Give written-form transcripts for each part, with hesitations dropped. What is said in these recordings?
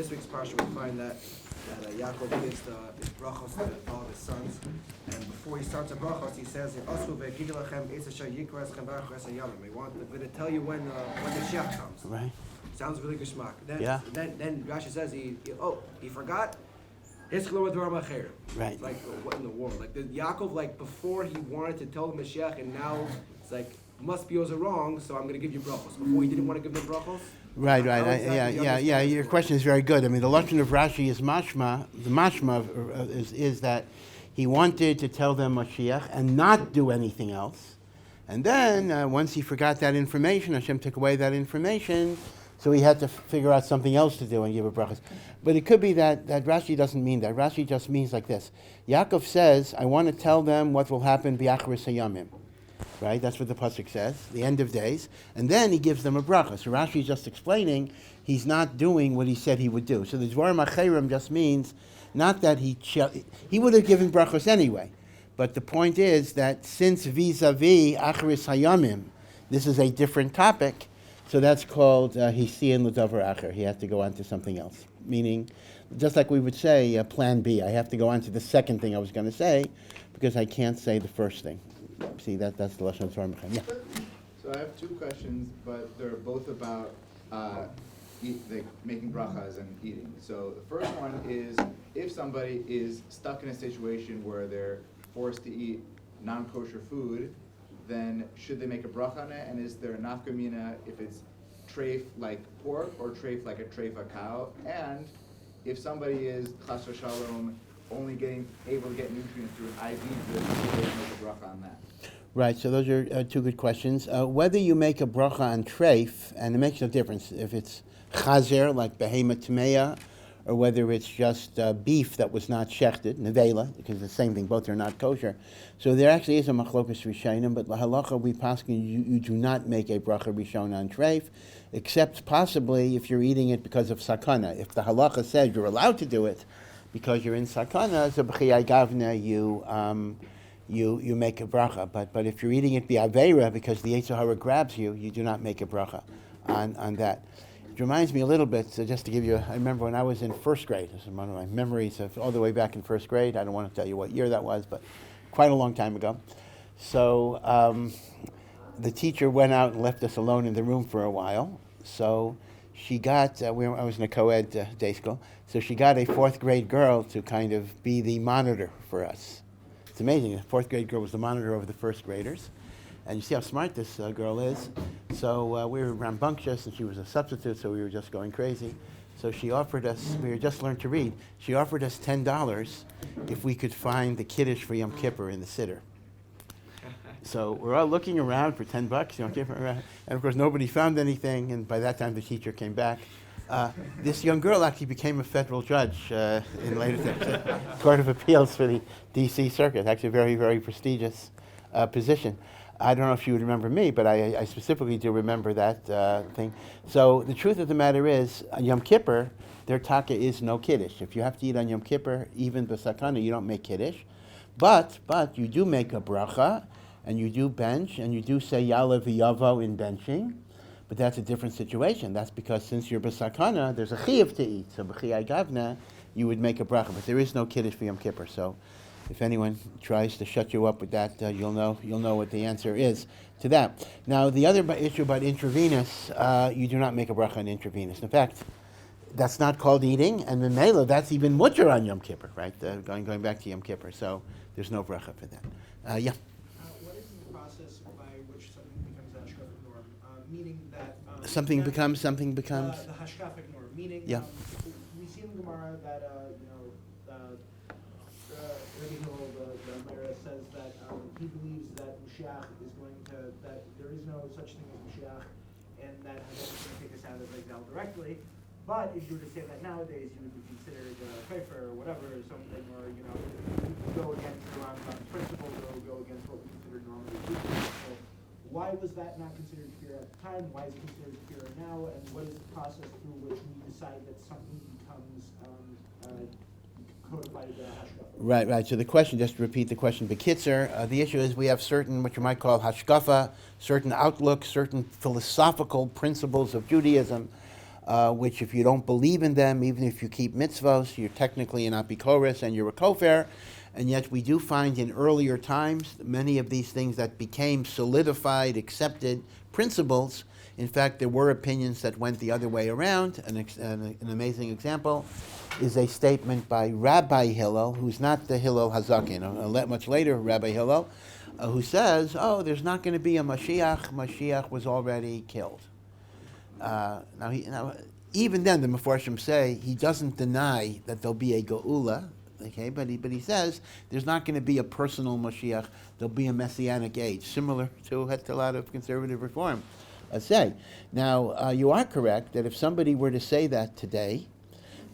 this week's parsha, we find that Yaakov gives his brachos to all of his sons, and before he starts the brachos, he says, "We want to tell you when the Mashiach comes." Right. Sounds really geschmack. Then Rashi says he forgot. Right. Like what in the world? Like the Yaakov, like before he wanted to tell the Mashiach, and now it's like must be wrong. So I'm going to give you brachos. Before he didn't want to give them brachos. Right. Your question is very good. I mean, the lashon of Rashi is mashma. The mashma is that he wanted to tell them Mashiach and not do anything else, and then once he forgot that information, Hashem took away that information. So he had to figure out something else to do and give a brachas. But it could be that Rashi doesn't mean that. Rashi just means like this. Yaakov says, I want to tell them what will happen bi'achris hayamim. Right? That's what the pasuk says, the end of days. And then he gives them a bracha. So Rashi is just explaining he's not doing what he said he would do. So the dvarim acherim just means not that he would have given brachas anyway. But the point is that since vis-a-vis achris hayamim, this is a different topic. So that's called hisian l'davar acher. He has to go on to something else. Meaning, just like we would say, plan B. I have to go on to the second thing I was going to say because I can't say the first thing. See, that's the lashon of Torah. Yeah. So I have two questions, but they're both about making brachas and eating. So the first one is, if somebody is stuck in a situation where they're forced to eat non-kosher food, then should they make a bracha on it? And is there a nafka mina if it's treif like pork or treif like a treif a cow? And if somebody is chas v'shalom only able to get nutrients through an IV drip, should they make a bracha on that? Right, so those are two good questions. Whether you make a bracha on treif, and it makes no difference if it's chazer, like behemoth tmeya, or whether it's just beef that was not shechted, nevela, because it's the same thing, both are not kosher. So there actually is a machlokas rishonim, but halacha we paskin you do not make a bracha rishon on treif, except possibly if you're eating it because of sakana. If the halacha says you're allowed to do it because you're in sakana, so b'chiyai gavna you make a bracha. But if you're eating it bi'aveira because the Yetzer Hara grabs you, you do not make a bracha on that. It reminds me a little bit, so just to give you, I remember when I was in first grade, this is one of my memories of all the way back in first grade. I don't want to tell you what year that was, but quite a long time ago. So the teacher went out and left us alone in the room for a while. So she got, I was in a co-ed day school, so she got a fourth grade girl to kind of be the monitor for us. It's amazing, the fourth grade girl was the monitor over the first graders. And you see how smart this girl is. So we were rambunctious, and she was a substitute, so we were just going crazy. So she offered us, we had just learned to read, she offered us $10 if we could find the Kiddush for Yom Kippur in the Siddur. So we're all looking around for $10, Yom Kippur, and of course nobody found anything, and by that time the teacher came back. This young girl actually became a federal judge in later Court of Appeals for the D.C. Circuit, actually a very, very prestigious position. I don't know if you would remember me, but I specifically do remember that thing. So the truth of the matter is, on Yom Kippur, their taka is no Kiddush. If you have to eat on Yom Kippur, even b'sakana, you don't make Kiddush. But you do make a bracha, and you do bench, and you do say Ya'aleh v'yavo in benching, but that's a different situation. That's because since you're b'sakana, there's a chiyuv to eat. So b'chiyai gavna, you would make a bracha, but there is no Kiddush for Yom Kippur. So if anyone tries to shut you up with that, you'll know what the answer is to that. Now, the other issue about intravenous, you do not make a bracha on intravenous. In fact, that's not called eating, and memela, that's even mutter on Yom Kippur, right? Going back to Yom Kippur, so there's no bracha for that. Yeah. What is the process by which something becomes a hashkafic norm? Meaning that Something becomes. the hashkafic norm. Meaning, Yeah. We see in the Gemara that the Amira says that he believes that Mashiach is going to, that there is no such thing as Mashiach, and that Hashem is going to take us out of exile directly. But if you were to say that nowadays, you would be considered a kafir or whatever, or something, or go against the RAMBAM'S principles, or go against what we consider normally Judaism. So why was that not considered pure at the time? Why is it considered pure now? And what is the process through which we decide that something becomes codified as a hashkafa? Right. So the question, just to repeat the question, Bekitzer, the issue is we have certain, what you might call hashkafa, certain outlooks, certain philosophical principles of Judaism which if you don't believe in them, even if you keep mitzvos, you're technically an apikoros and you're a kofar. And yet we do find in earlier times many of these things that became solidified, accepted principles. In fact, there were opinions that went the other way around. An amazing example is a statement by Rabbi Hillel, who's not the Hillel Hazakin, much later Rabbi Hillel, who says, oh, there's not going to be a Mashiach. Mashiach was already killed. Now, even then, the Mefarshim say he doesn't deny that there'll be a Geula, okay, but he says there's not going to be a personal Mashiach. There'll be a messianic age, similar to what a lot of conservative reform say. Now, you are correct that if somebody were to say that today,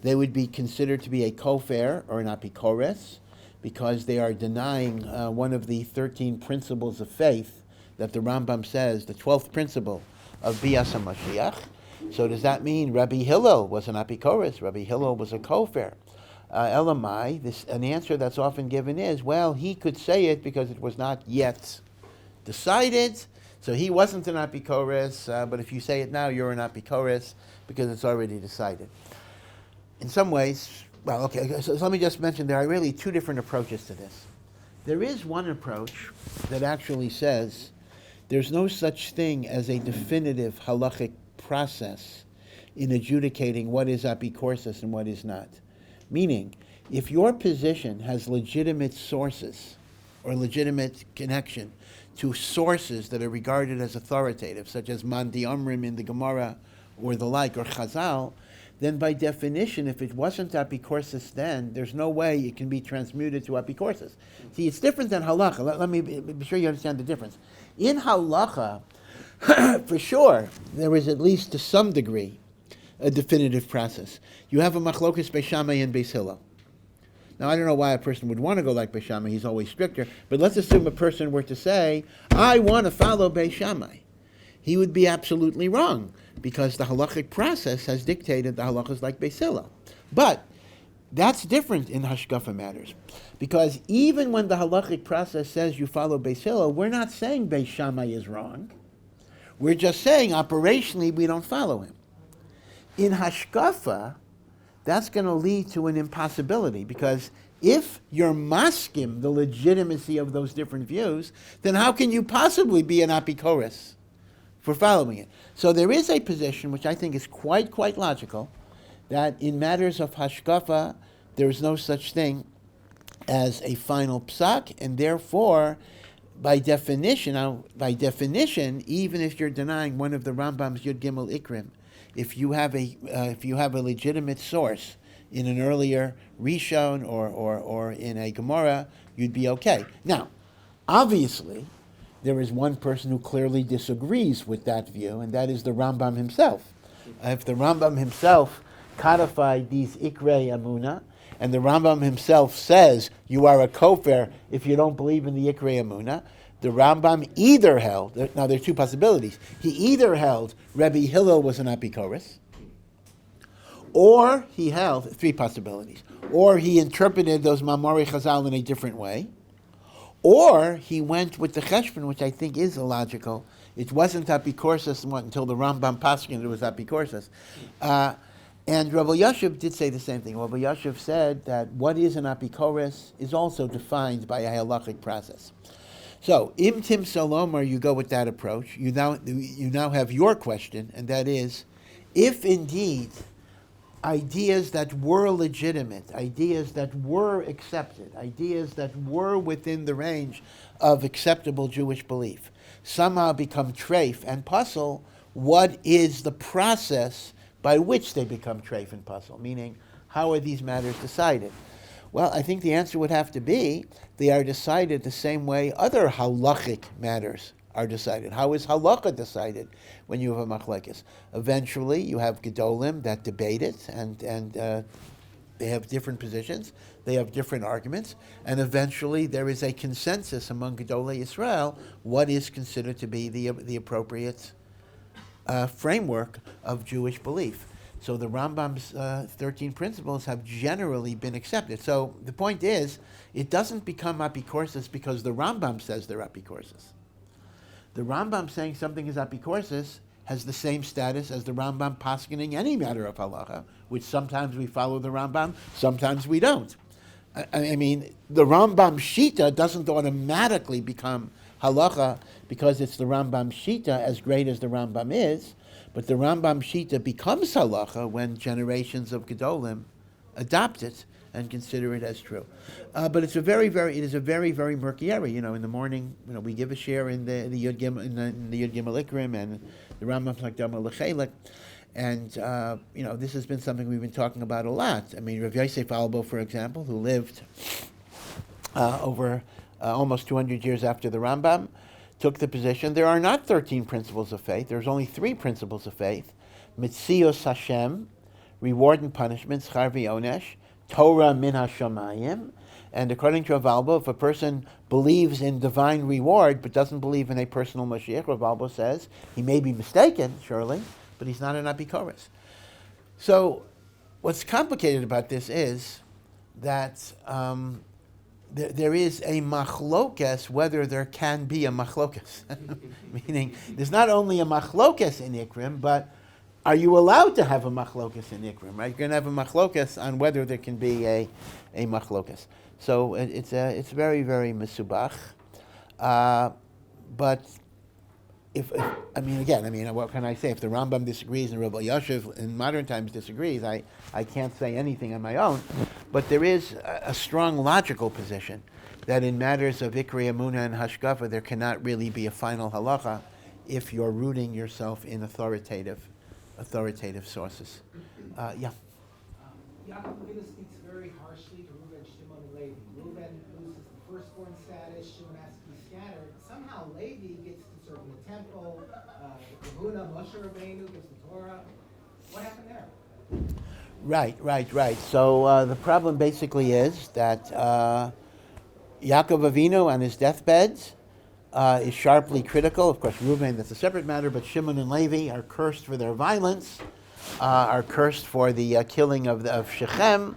they would be considered to be a kofar or an apikores, because they are denying one of the 13 principles of faith that the Rambam says, the 12th principle of Bias HaMashiach. So does that mean Rabbi Hillel was an apikores? Rabbi Hillel was a kofar? Elamai, an answer that's often given is, well, he could say it because it was not yet decided, so he wasn't an apikores, but if you say it now, you're an apikores because it's already decided. In some ways, well, okay, so let me just mention there are really two different approaches to this. There is one approach that actually says there's no such thing as a definitive halachic process in adjudicating what is apikorsis and what is not. Meaning, if your position has legitimate sources or legitimate connection to sources that are regarded as authoritative, such as Mandi Amrim in the Gemara or the like, or Chazal, then by definition, if it wasn't apikorsis then, there's no way it can be transmuted to apikorsis. See, it's different than halacha. Let me be sure you understand the difference. In halacha, for sure, there is at least to some degree a definitive process. You have a machlokas Beis Shammai and Beis Hillel. Now, I don't know why a person would want to go like Beis Shammai. He's always stricter. But let's assume a person were to say, I want to follow Beis Shammai. He would be absolutely wrong, because the halachic process has dictated the halachas like Beis Hillel. But that's different in hashkafa matters, because even when the halachic process says you follow Beis Hillel, we're not saying Beis Shammai is wrong. We're just saying operationally we don't follow him. In hashkafa, that's going to lead to an impossibility, because if you're maskim the legitimacy of those different views, then how can you possibly be an apikoros for following it? So there is a position which I think is quite logical, that in matters of hashkafa, there is no such thing as a final psak, and therefore, by definition, even if you're denying one of the Rambam's Yud Gimel Ikrim, if you have a legitimate source in an earlier Rishon or in a Gemara, you'd be okay. Now, obviously, there is one person who clearly disagrees with that view, and that is the Rambam himself. If the Rambam himself codified these Ikrei Amuna, and the Rambam himself says you are a kofar if you don't believe in the Ikrei Amuna, the Rambam either held, now there are two possibilities, he either held Rabbi Hillel was an apikoros, or he held, three possibilities, or he interpreted those Mamori Chazal in a different way, or he went with the cheshbon, which I think is illogical. It wasn't apikorsis until the Rambam Paskining it was apikorsis. And Rabbi Yashiv did say the same thing. Rabbi Yashiv said that what is an apikoros is also defined by a halachic process. So, im tim salomar, you go with that approach. You now have your question, and that is, if indeed ideas that were legitimate, ideas that were accepted, ideas that were within the range of acceptable Jewish belief, somehow become treif and puzzle, what is the process by which they become treif and puzzle? Meaning, how are these matters decided? Well, I think the answer would have to be they are decided the same way other halachic matters are decided. How is halacha decided when you have a machlekes? Eventually, you have gedolim that debate it, and they have different positions, they have different arguments, and eventually there is a consensus among gedolei Yisrael what is considered to be the appropriate framework of Jewish belief. So the Rambam's 13 principles have generally been accepted. So the point is, it doesn't become apikorsis because the Rambam says they're apikorsis. The Rambam saying something is apikorsis has the same status as the Rambam paskining any matter of halacha, which sometimes we follow the Rambam, sometimes we don't. I mean, the Rambam Shita doesn't automatically become halacha because it's the Rambam Shita, as great as the Rambam is, but the Rambam Shita becomes halacha when generations of Gedolim adopt it and consider it as true. But it is a very, very murky area. In the morning, we give a share in the Yud Gimel, in the Yud Gimel Ikrim, and the Rambam Lakdama L'Chelik. And, this has been something we've been talking about a lot. I mean, Rav Yosef Albo, for example, who lived over almost 200 years after the Rambam, took the position there are not 13 principles of faith. There's only 3 principles of faith. Mitzios Hashem, reward and punishment, schar v'onesh, Torah min hashamayim. And according to Rav Albo, if a person believes in divine reward but doesn't believe in a personal Mashiach, Rav Albo says, he may be mistaken, surely, but he's not an apikoros. So what's complicated about this is that there is a machlokes whether there can be a machlokes. Meaning, there's not only a machlokes in Ikrim, but are you allowed to have a machlokes in Ikrim, right? You're going to have a machlokes on whether there can be a machlokes. So it's very, very mesubach. But what can I say? If the Rambam disagrees and Rabbi Yashiv in modern times disagrees, I can't say anything on my own. But there is a strong logical position that in matters of Ikri, Emunah, and Hashkafa, there cannot really be a final halacha if you're rooting yourself in authoritative sources. Yeah. Yaakov Avinu speaks very harshly to Reuben, Shimon, and Levi. Reuben loses the firstborn status, Shimon has to be scattered. Somehow Levi gets to serve in the temple, the Kahuna, Moshe Rabbeinu gets the Torah. What happened there? Right. So the problem basically is that Yaakov Avinu on his deathbed is sharply critical. Of course, Reuben, that's a separate matter, but Shimon and Levi are cursed for their violence, are cursed for the killing of Shechem.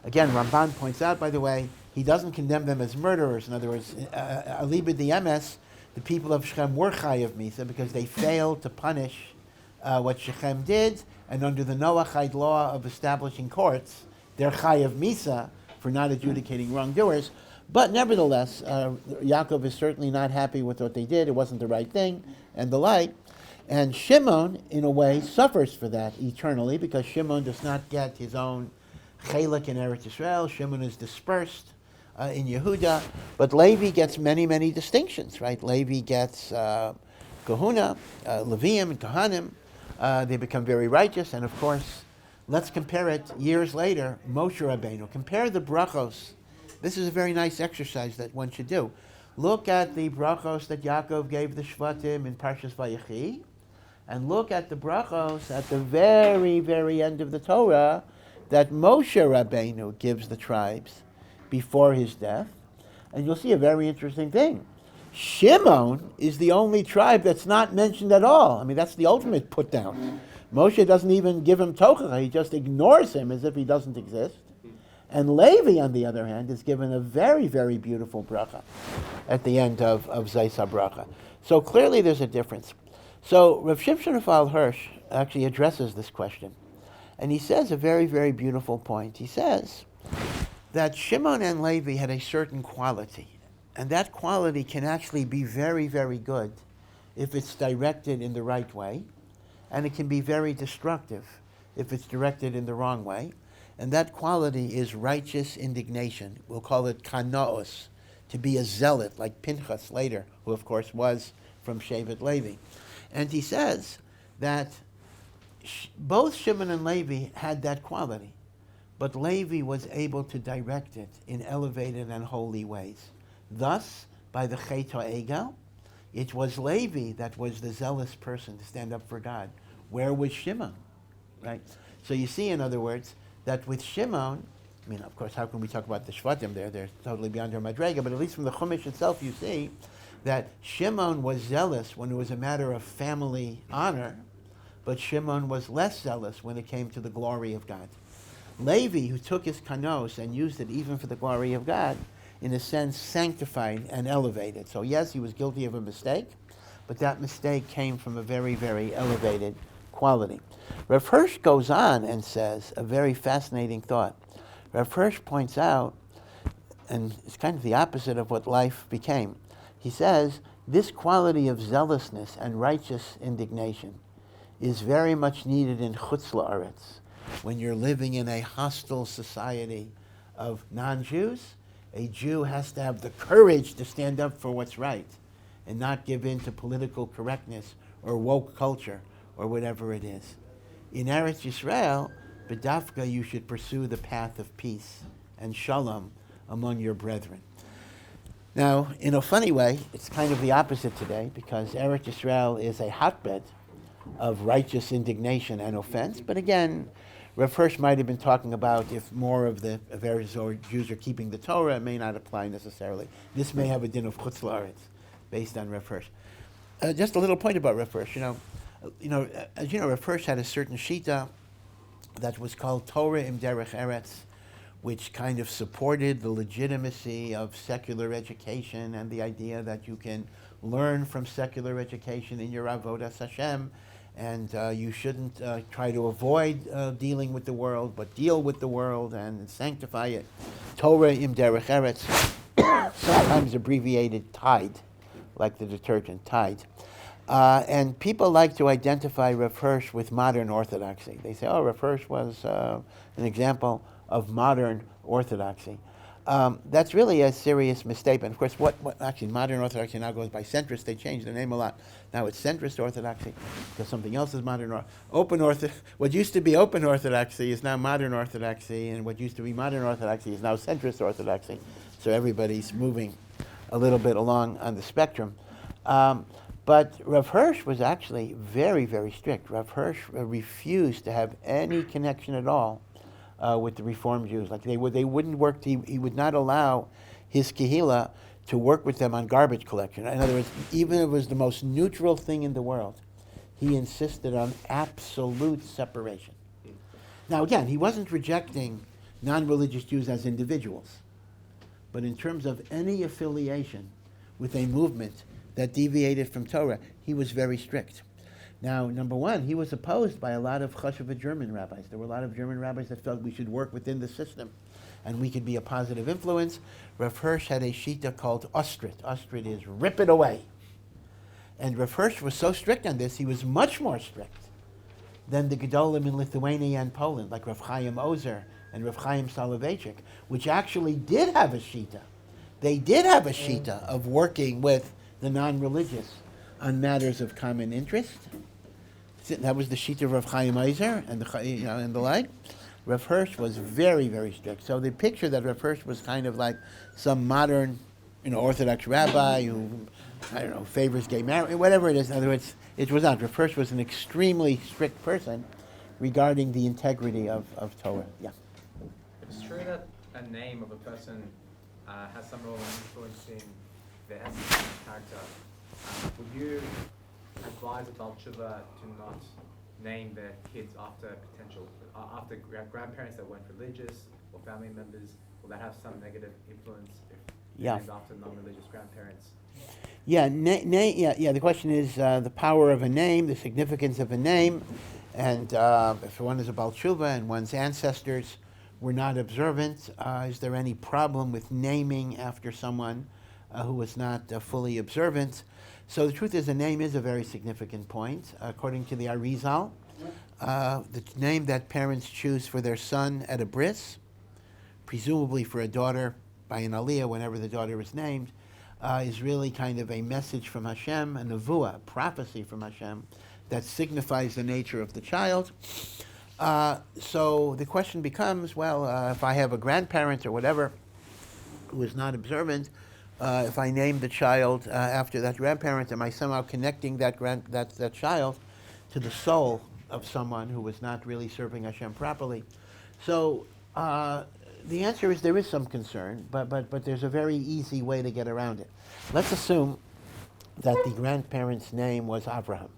Again, Ramban points out, by the way, he doesn't condemn them as murderers. In other words, Alibid the MS, the people of Shechem were chayav misa because they failed to punish what Shechem did, and under the Noachide law of establishing courts, they're chayav misa for not adjudicating wrongdoers. But nevertheless, Yaakov is certainly not happy with what they did. It wasn't the right thing, and the like. And Shimon, in a way, suffers for that eternally because Shimon does not get his own chelik in Eretz Yisrael. Shimon is dispersed in Yehuda. But Levi gets many, many distinctions, right? Levi gets kahuna, Leviim, and Kohanim. They become very righteous. And of course, let's compare it years later, Moshe Rabbeinu. Compare the brachos. This is a very nice exercise that one should do. Look at the brachos that Yaakov gave the Shvatim in Parshas Vayechi, and look at the brachos at the very, very end of the Torah that Moshe Rabbeinu gives the tribes before his death, and you'll see a very interesting thing. Shimon is the only tribe that's not mentioned at all. I mean, that's the ultimate put down. Moshe doesn't even give him tochah, he just ignores him as if he doesn't exist. And Levi, on the other hand, is given a very, very beautiful bracha at the end of Zayis HaBracha. So clearly there's a difference. So Rav Shimshon Raphael Hirsch actually addresses this question. And he says a very, very beautiful point. He says that Shimon and Levi had a certain quality. And that quality can actually be very, very good if it's directed in the right way. And it can be very destructive if it's directed in the wrong way. And that quality is righteous indignation. We'll call it kanaos, to be a zealot, like Pinchas later, who of course was from Shevet Levi. And he says that both Shimon and Levi had that quality, but Levi was able to direct it in elevated and holy ways. Thus, by the Chet HaEgel, it was Levi that was the zealous person to stand up for God. Where was Shimon? Right? So you see, in other words, that with Shimon, I mean, of course, how can we talk about the Shvatim there? They're totally beyond our madrega, but at least from the Chumash itself, you see that Shimon was zealous when it was a matter of family honor, but Shimon was less zealous when it came to the glory of God. Levi, who took his kanos and used it even for the glory of God, in a sense, sanctified and elevated. So yes, he was guilty of a mistake, but that mistake came from a very, very elevated quality. Rav Hirsch goes on and says a very fascinating thought. Rav Hirsch points out, and it's kind of the opposite of what life became. He says, this quality of zealousness and righteous indignation is very much needed in Chutz La'aretz. When you're living in a hostile society of non-Jews, a Jew has to have the courage to stand up for what's right and not give in to political correctness or woke culture or whatever it is. In Eretz Yisrael, b'dafka, you should pursue the path of peace and shalom among your brethren. Now, in a funny way, it's kind of the opposite today, because Eretz Yisrael is a hotbed of righteous indignation and offense. But again, Rav Hirsch might have been talking about if more of the Eretz Jews are keeping the Torah, it may not apply necessarily. This may have a din of Chutz La'aretz based on Rav Hirsch. Just a little point about Rav Hirsch. As you know, Rav Hirsch had a certain shita that was called Torah im derech eretz, which kind of supported the legitimacy of secular education and the idea that you can learn from secular education in your avodas Hashem, and you shouldn't try to avoid dealing with the world, but deal with the world and sanctify it. Torah im derech eretz, sometimes abbreviated Tide, like the detergent Tide. And people like to identify Rav Hirsch with modern orthodoxy. They say, Rav Hirsch was an example of modern orthodoxy. That's really a serious mistake. And of course, actually modern orthodoxy now goes by centrist. They changed their name a lot. Now it's centrist orthodoxy because something else is modern. What used to be open orthodoxy is now modern orthodoxy, and what used to be modern orthodoxy is now centrist orthodoxy. So everybody's moving a little bit along on the spectrum. But Rav Hirsch was actually very, very strict. Rav Hirsch refused to have any connection at all with the Reform Jews. Like they wouldn't work. He would not allow his kehillah to work with them on garbage collection. In other words, even if it was the most neutral thing in the world, he insisted on absolute separation. Now again, he wasn't rejecting non-religious Jews as individuals, but in terms of any affiliation with a movement that deviated from Torah, he was very strict. Now, number one, he was opposed by a lot of Chashuva German rabbis. There were a lot of German rabbis that felt we should work within the system and we could be a positive influence. Rav Hirsch had a shita called Ostrit. Ostrit is rip it away. And Rav Hirsch was so strict on this, he was much more strict than the Gedolim in Lithuania and Poland, like Rav Chaim Ozer and Rav Chaim Soloveitchik, which actually did have a shita. They did have a shita of working with the non-religious on matters of common interest. That was the shita of Rav Chaim Ozer and the like. Rav Hirsch was very, very strict. So the picture that Rav Hirsch was kind of like some modern, Orthodox rabbi who, favors gay marriage, whatever it is. In other words, it was not. Rav Hirsch was an extremely strict person regarding the integrity of Torah. Yeah. It's true that a name of a person has some role in influencing the essence of character. Would you advise a Baal Tshuva to not name their kids after after grandparents that weren't religious or family members? Will that have some negative influence if they're named after non-religious grandparents? Yeah, the question is the power of a name, the significance of a name, and if one is a Baal Tshuva and one's ancestors were not observant, is there any problem with naming after someone who was not fully observant? So the truth is, a name is a very significant point. According to the Arizal, the name that parents choose for their son at a bris, presumably for a daughter by an aliyah whenever the daughter is named, is really kind of a message from Hashem, a nevuah, a prophecy from Hashem, that signifies the nature of the child. So the question becomes, if I have a grandparent or whatever who is not observant, if I name the child after that grandparent, am I somehow connecting that child to the soul of someone who was not really serving Hashem properly? So the answer is there is some concern, but there's a very easy way to get around it. Let's assume that the grandparent's name was Abraham.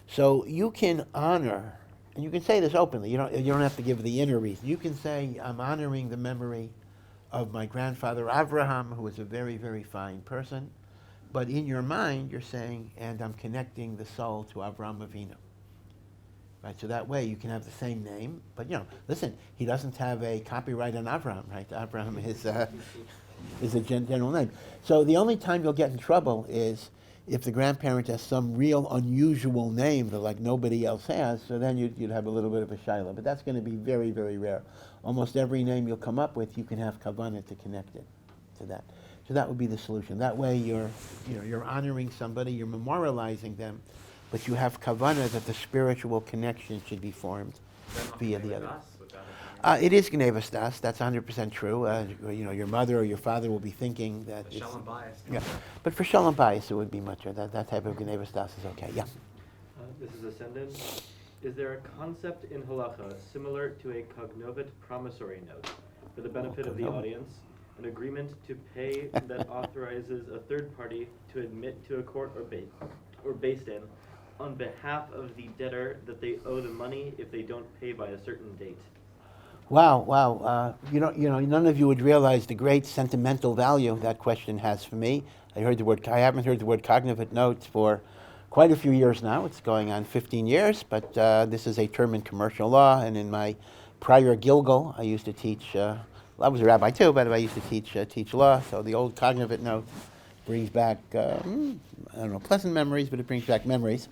So you can honor, and you can say this openly, you don't have to give the inner reason. You can say, I'm honoring the memory of my grandfather Abraham, who was a very, very fine person, but in your mind you're saying, and I'm connecting the soul to Avraham Avinu. Right, so that way you can have the same name, but listen, he doesn't have a copyright on Avraham, right? Avraham is a general name. So the only time you'll get in trouble is if the grandparent has some real unusual name that like nobody else has, so then you'd have a little bit of a shaila. But that's going to be very, very rare. Almost every name you'll come up with, you can have kavanah to connect it to that. So that would be the solution. That way you're honoring somebody, you're memorializing them, but you have kavanah that the spiritual connection should be formed via the other. It is Gnevas Das, that's 100% true. Your mother or your father will be thinking that it's... Shalom bias. Yeah, but for Shalom bias it would be much. That type of Gnevas Das is okay, yeah. This is Ascendant. Is there a concept in Halacha similar to a COGNOVIT promissory note for the benefit of the audience? An agreement to pay that authorizes a third party to admit to a court or based in on behalf of the debtor that they owe the money if they don't pay by a certain date. Wow. None of you would realize the great sentimental value that question has for me. I haven't heard the word COGNOVIT notes for quite a few years now. It's going on 15 years, but this is a term in commercial law, and in my prior GILGUL, I used to teach, I was a rabbi too, but I used to teach law, so the old COGNOVIT note brings back, pleasant memories, but it brings back memories.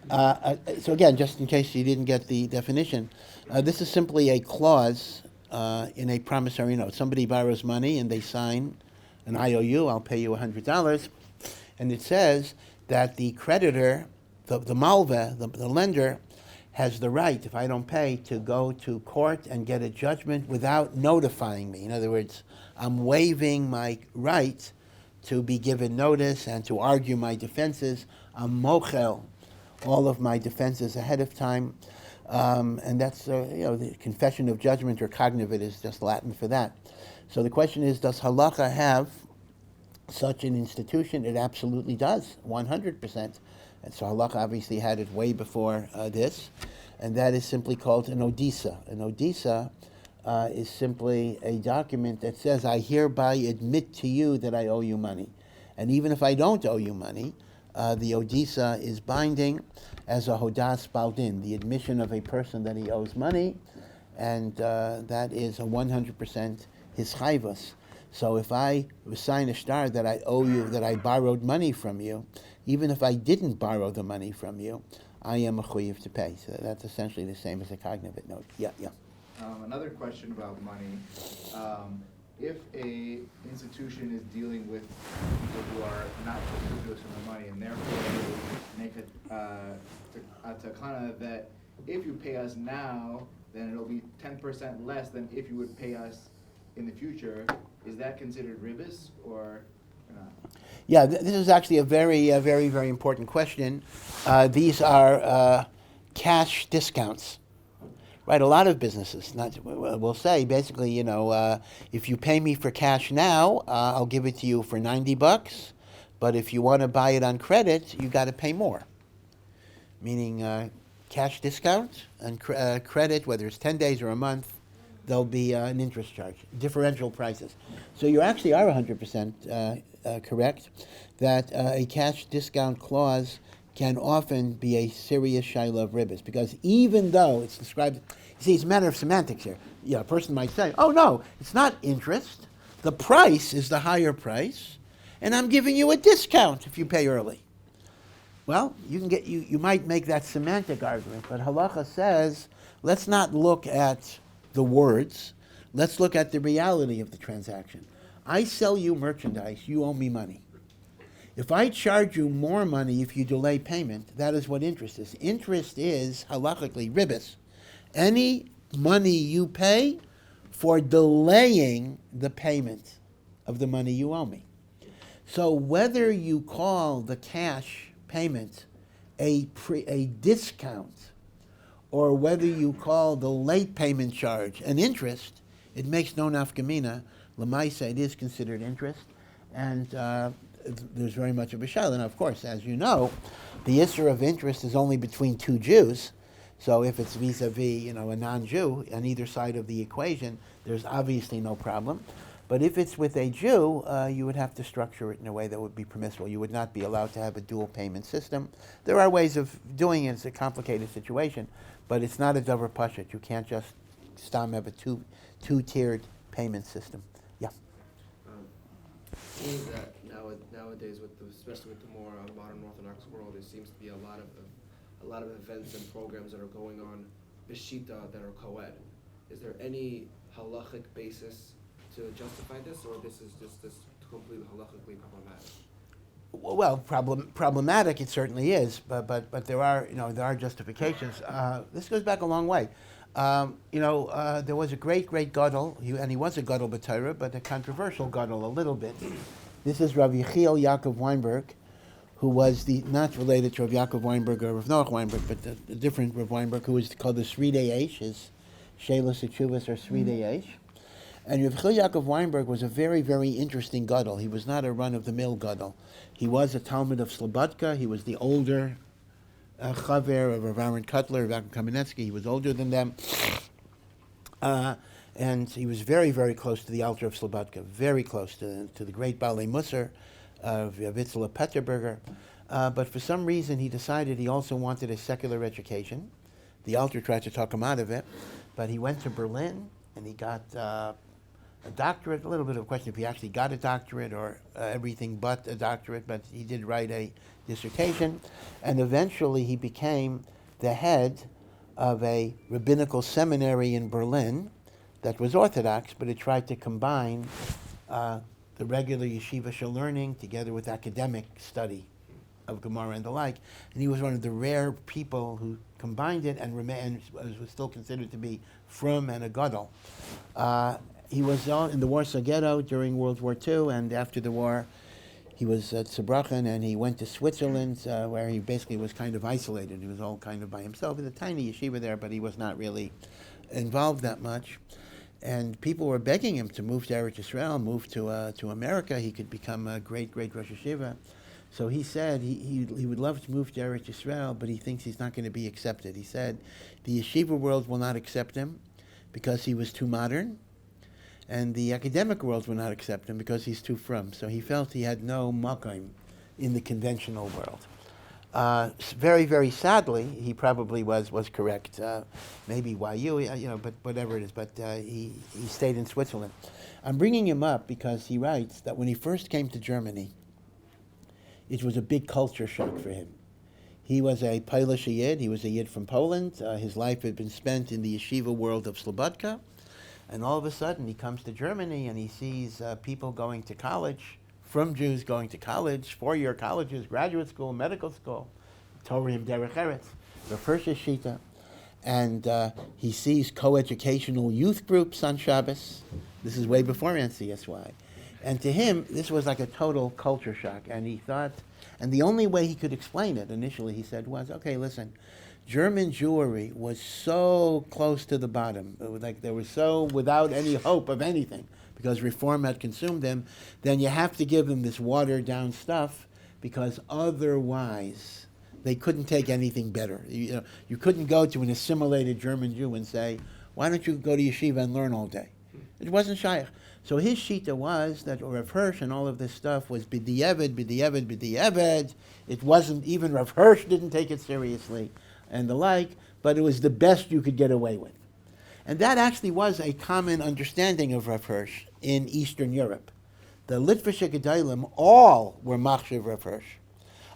So again, just in case you didn't get the definition, this is simply a clause in a promissory note. Somebody borrows money and they sign an IOU, I'll pay you $100, and it says that the creditor, the malveh, the lender, has the right, if I don't pay, to go to court and get a judgment without notifying me. In other words, I'm waiving my right to be given notice and to argue my defenses. I'm mochel all of my defenses ahead of time, and that's the confession of judgment, or COGNOVIT is just Latin for that. So the question is, does halacha have such an institution? It absolutely does, 100%. And so halacha obviously had it way before this, and that is simply called an odisa. An odisa is simply a document that says, I hereby admit to you that I owe you money. And even if I don't owe you money, the odisa is binding as a hodas baldin, the admission of a person that he owes money, and that is a 100% his chayvus. So if I sign a star that I owe you, that I borrowed money from you, even if I didn't borrow the money from you, I am a chuyiv to pay. So that's essentially the same as a COGNOVIT note. Yeah. Another question about money. If a institution is dealing with people who are not contributors from the money, and therefore they make a takana that if you pay us now, then it'll be 10% less than if you would pay us in the future, is that considered ribis or not? Yeah, this is actually a very, very, very important question. These are cash discounts. Right, a lot of businesses will say basically, if you pay me for cash now, I'll give it to you for $90. But if you want to buy it on credit, you got to pay more. Meaning, cash discount and credit, whether it's 10 days or a month, there'll be an interest charge, differential prices. So you actually are 100% correct that a cash discount clause can often be a serious shaila of ribis, because even though it's described, you see, it's a matter of semantics here. Yeah, a person might say, oh no, it's not interest. The price is the higher price, and I'm giving you a discount if you pay early. Well, you might make that semantic argument, but halacha says, let's not look at the words, let's look at the reality of the transaction. I sell you merchandise, you owe me money. If I charge you more money if you delay payment, that is what interest is. Interest is, halachically, ribis. Any money you pay for delaying the payment of the money you owe me. So whether you call the cash payment a discount, or whether you call the late payment charge an interest, it makes no nafkamina. L'maisa, it is considered interest, and there's very much of a shaila. And of course, as you know, the issue of interest is only between two Jews. So if it's vis-a-vis, a non-Jew on either side of the equation, there's obviously no problem. But if it's with a Jew, you would have to structure it in a way that would be permissible. You would not be allowed to have a dual payment system. There are ways of doing it. It's a complicated situation, but it's not a davar pashut. You can't just have a two-tiered payment system. Yeah. It seems that nowadays, especially with the more modern Orthodox world, there seems to be a lot of events and programs that are going on b'shita that are co-ed. Is there any halachic basis to justify this, or this is just this completely halachically problematic? Well, problematic it certainly is, but there are justifications. This goes back a long way. There was a great gadol, and he was a gadol b'Torah, but a controversial gadol a little bit. This is Rav Yechiel Yaakov Weinberg, who was not related to Rav Yaakov Weinberg or Rav Noach Weinberg, but a different Rav Weinberg, who was called the Sridei Eish, his Shelos Etshuvos or Sridei Eish. And Rav Yechiel Yaakov Weinberg was a very, very interesting gadol. He was not a run-of-the-mill gadol. He was a Talmud of Slobodka. He was the older chaver of Rav Aaron Kotler, Rav Kamenetsky. He was older than them. And he was very, very close to the Alter of Slobodka, very close to the great Balei Musar of Yitzchak Breitowitz. But for some reason, he decided he also wanted a secular education. The Alter tried to talk him out of it, but he went to Berlin and he got a doctorate. A little bit of a question if he actually got a doctorate or everything but a doctorate, but he did write a dissertation, and eventually he became the head of a rabbinical seminary in Berlin that was Orthodox, but it tried to combine the regular yeshiva learning together with academic study of Gemara and the like. And he was one of the rare people who combined it and was still considered to be frum and a gadol. He was in the Warsaw Ghetto during World War II, and after the war, he was at Saarbrücken, and he went to Switzerland, where he basically was kind of isolated. He was all kind of by himself. He had a tiny yeshiva there, but he was not really involved that much. And people were begging him to move to Eretz Yisrael, move to America. He could become a great Rosh Yeshiva. So he said he would love to move to Eretz Yisrael, but he thinks he's not going to be accepted. He said the yeshiva world will not accept him because he was too modern, and the academic world will not accept him because he's too frum. So he felt he had no makom in the conventional world. Very, very sadly, he probably was correct. Maybe YU, but whatever it is. But he stayed in Switzerland. I'm bringing him up because he writes that when he first came to Germany, it was a big culture shock for him. He was a Polish Yid. He was a Yid from Poland. His life had been spent in the yeshiva world of Slobodka. And all of a sudden, he comes to Germany and he sees people going to college, from Jews going to college, four-year colleges, graduate school, medical school, Torah Derech Eretz, the first Shita. And he sees coeducational youth groups on Shabbos. This is way before NCSY. And to him, this was like a total culture shock. And he thought, and the only way he could explain it initially, he said, was, okay, listen, German Jewry was so close to the bottom, like they were so without any hope of anything, because reform had consumed them, then you have to give them this watered down stuff, because otherwise they couldn't take anything better. You couldn't go to an assimilated German Jew and say, why don't you go to yeshiva and learn all day? It wasn't shaykh. So his shita was that Rav Hirsch and all of this stuff was b'di'evet. It wasn't, even Rav Hirsch didn't take it seriously and the like, but it was the best you could get away with. And that actually was a common understanding of Rav Hirsch in Eastern Europe. The Litvische Gedolim all were machshav Rav Hirsch.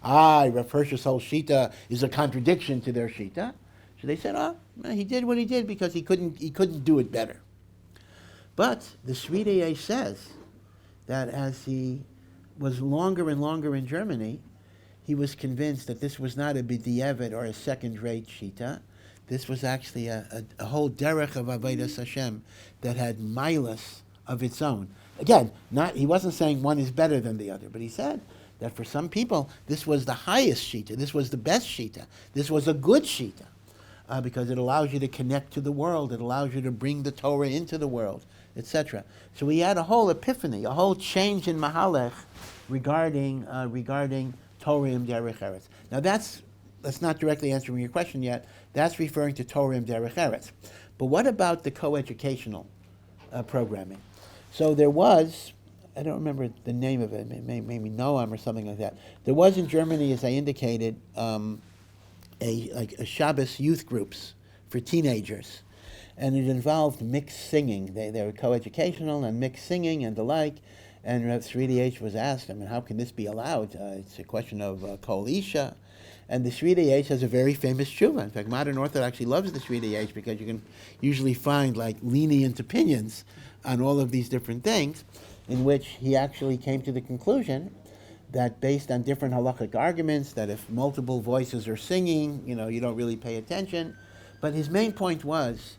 Rav Hirsch's whole shita is a contradiction to their shita. So they said, he did what he did because he couldn't do it better. But the Sridei says that as he was longer and longer in Germany, he was convinced that this was not a b'di'evet or a second-rate shita. This was actually a whole derech of Avodas Hashem that had milas of its own. Again, he wasn't saying one is better than the other, but he said that for some people, this was the highest shita, this was the best shita, this was a good shita, because it allows you to connect to the world, it allows you to bring the Torah into the world, etc. So we had a whole epiphany, a whole change in Mahalech regarding Torah Derech Eretz. Now that's not directly answering your question yet. That's referring to Torah Derech Eretz. But what about the coeducational programming? So there was, I don't remember the name of it, maybe Noam or something like that. There was in Germany, as I indicated, a Shabbos youth groups for teenagers. And it involved mixed singing. They were coeducational and mixed singing and the like. And Rav Sridi H. was asked, I mean, how can this be allowed? It's a question of Kol Isha. And the Sridi H. has a very famous tshuva. In fact, modern Orthodoxy loves the Sridi H. because you can usually find like lenient opinions on all of these different things, in which he actually came to the conclusion that based on different halachic arguments, that if multiple voices are singing, you don't really pay attention. But his main point was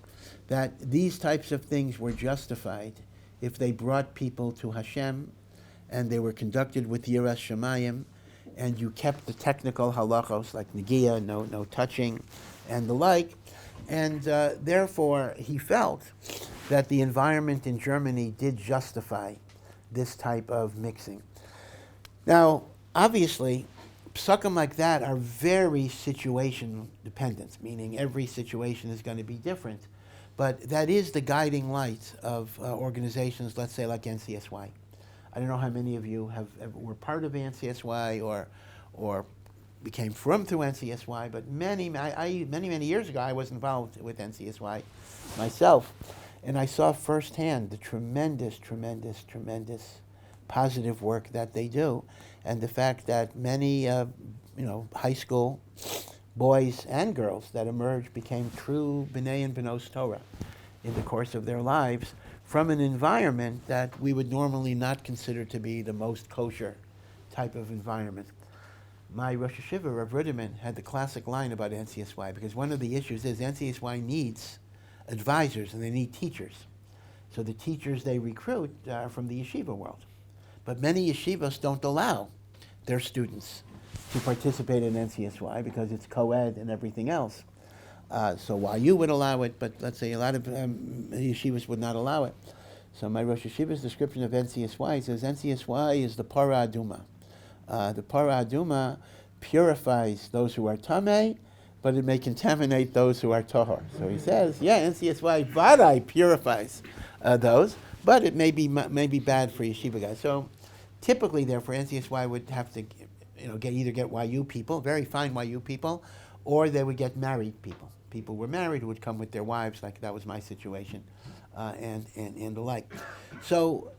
that these types of things were justified if they brought people to Hashem and they were conducted with Yiras Shamayim, and you kept the technical halachos like negia, no touching, and the like. And therefore, he felt that the environment in Germany did justify this type of mixing. Now, obviously, psukim like that are very situation dependent, meaning every situation is going to be different. But that is the guiding light of organizations, let's say like NCSY. I don't know how many of you were part of NCSY or became from through NCSY, but many years ago I was involved with NCSY myself, and I saw firsthand the tremendous positive work that they do, and the fact that many high school boys and girls that emerged became true B'nai and B'nos Torah in the course of their lives from an environment that we would normally not consider to be the most kosher type of environment. My Rosh Hashiva, Rav Ruderman, had the classic line about NCSY, because one of the issues is NCSY needs advisors and they need teachers. So the teachers they recruit are from the yeshiva world. But many yeshivas don't allow their students to participate in NCSY because it's co-ed and everything else. So while you would allow it, but let's say a lot of yeshivas would not allow it. So my Rosh Hashiva's description of NCSY says NCSY is the Parah Aduma. The Parah Aduma purifies those who are tameh, but it may contaminate those who are tahor. So he says, yeah, NCSY Vadai purifies those, but it may be bad for yeshiva guys. So typically, therefore, NCSY would have to either get YU people, very fine YU people, or they would get married people. People were married who would come with their wives, like that was my situation, and the like. So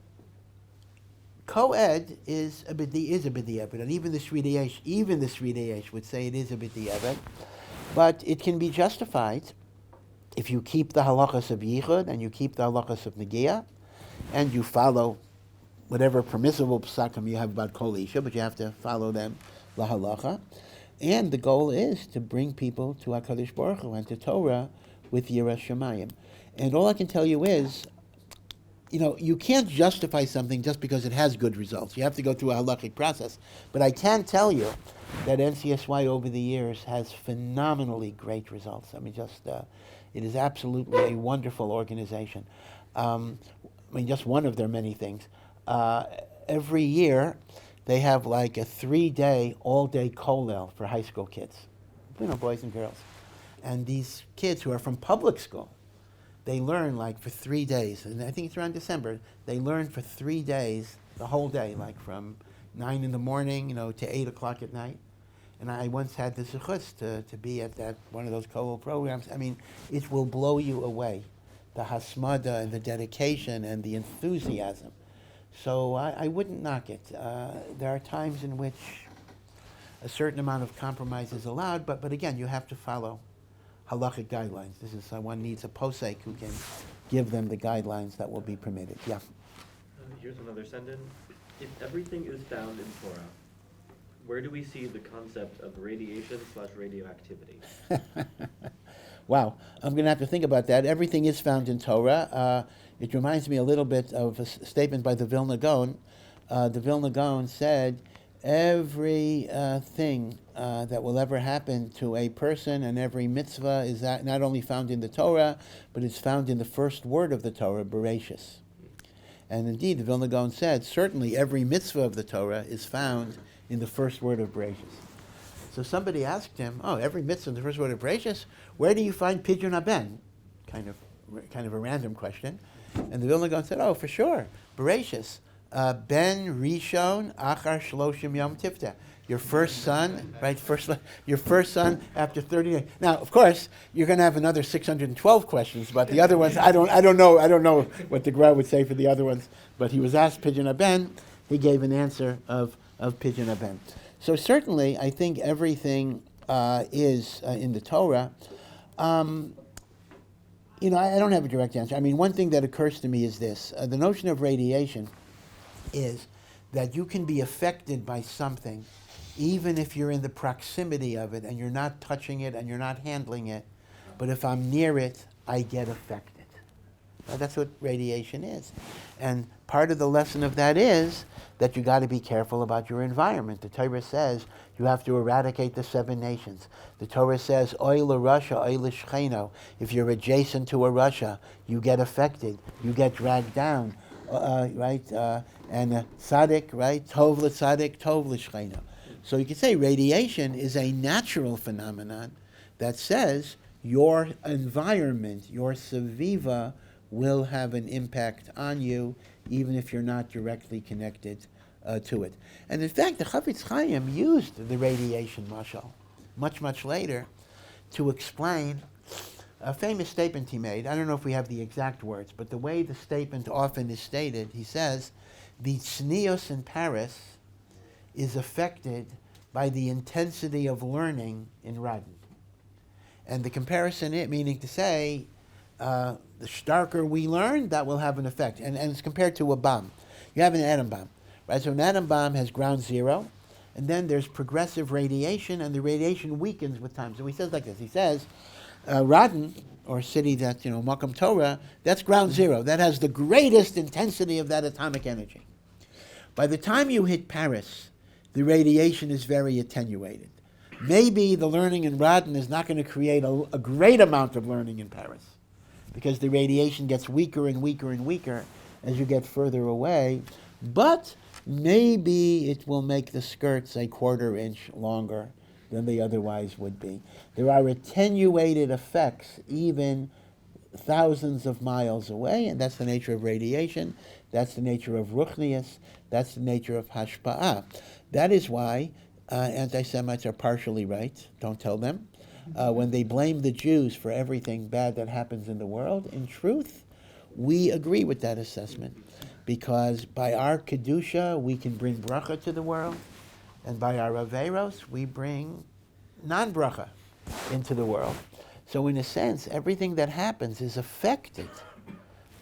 co-ed is a b'di'evet, and even the Sridi Eish would say it is a b'di'evet, but it can be justified if you keep the halachas of yichud and you keep the halachas of negia, and you follow whatever permissible psakim you have about kol isha, but you have to follow them la halacha. And the goal is to bring people to HaKadosh Baruch Hu and to Torah with Yiras Shamayim. And all I can tell you is, you can't justify something just because it has good results. You have to go through a halachic process. But I can tell you that NCSY over the years has phenomenally great results. I mean, it is absolutely a wonderful organization. Just one of their many things. Every year, they have like a 3-day, all-day kollel for high school kids, boys and girls. And these kids who are from public school, they learn like for 3 days, and I think it's around December, they learn for 3 days, the whole day, like from 9 in the morning, to 8 o'clock at night. And I once had the zechus to be at one of those kollel programs. I mean, it will blow you away, the hasmada and the dedication and the enthusiasm. So I wouldn't knock it. There are times in which a certain amount of compromise is allowed, but again, you have to follow halachic guidelines. This is one needs a posek who can give them the guidelines that will be permitted. Yeah. Here's another sentence. If everything is found in Torah, where do we see the concept of radiation/radioactivity? Wow, I'm going to have to think about that. Everything is found in Torah. It reminds me a little bit of a statement by the Vilna Gaon. The Vilna Gaon said, every thing that will ever happen to a person and every mitzvah is not only found in the Torah, but it's found in the first word of the Torah, Bereshis. And indeed, the Vilna Gaon said, certainly every mitzvah of the Torah is found in the first word of Bereshis. So somebody asked him, every mitzvah in the first word of Bereshis, where do you find Pidyon Haben? Kind of a random question. And the Vilna Gaon said, oh, for sure, Bereshis, Ben Rishon Achar Shloshim Yom Tifta. Your first son, right? Your first son after 30 days. Now, of course, you're going to have another 612 questions about the other ones. I don't know what the Gra would say for the other ones. But he was asked Pidyon Haben. He gave an answer of Pidyon Haben. So certainly, I think everything is in the Torah. I don't have a direct answer. I mean, one thing that occurs to me is this: the notion of radiation is that you can be affected by something even if you're in the proximity of it and you're not touching it and you're not handling it, but if I'm near it, I get affected. Now, that's what radiation is. And part of the lesson of that is that you got to be careful about your environment. The Torah says you have to eradicate the 7 nations. The Torah says, Oy l'Russia, oy l'Shcheno. If you're adjacent to a Russia, you get affected. You get dragged down. Right? And tzaddik, right? Tov l'tzaddik, tov l'Shcheno. So you could say radiation is a natural phenomenon that says your environment, your saviva, will have an impact on you, even if you're not directly connected to it. And in fact, the Chafetz Chaim used the radiation mashal much, much later to explain a famous statement he made. I don't know if we have the exact words, but the way the statement often is stated, he says, the tznius in Paris is affected by the intensity of learning in Radin. And the comparison, meaning to say, the starker we learn, that will have an effect. And it's compared to a bomb. You have an atom bomb, right? So an atom bomb has ground zero, and then there's progressive radiation, and the radiation weakens with time. So he says like this. He says, Radin, or city that, Makam Torah, that's ground zero. That has the greatest intensity of that atomic energy. By the time you hit Paris, the radiation is very attenuated. Maybe the learning in Radin is not going to create a great amount of learning in Paris, because the radiation gets weaker and weaker and weaker as you get further away. But maybe it will make the skirts a 1/4 inch longer than they otherwise would be. There are attenuated effects even thousands of miles away, and that's the nature of radiation. That's the nature of ruchnius. That's the nature of hashpa'ah. That is why anti-Semites are partially right. Don't tell them. When they blame the Jews for everything bad that happens in the world, in truth, we agree with that assessment. Because by our Kedusha, we can bring bracha to the world, and by our Averos, we bring non-bracha into the world. So in a sense, everything that happens is affected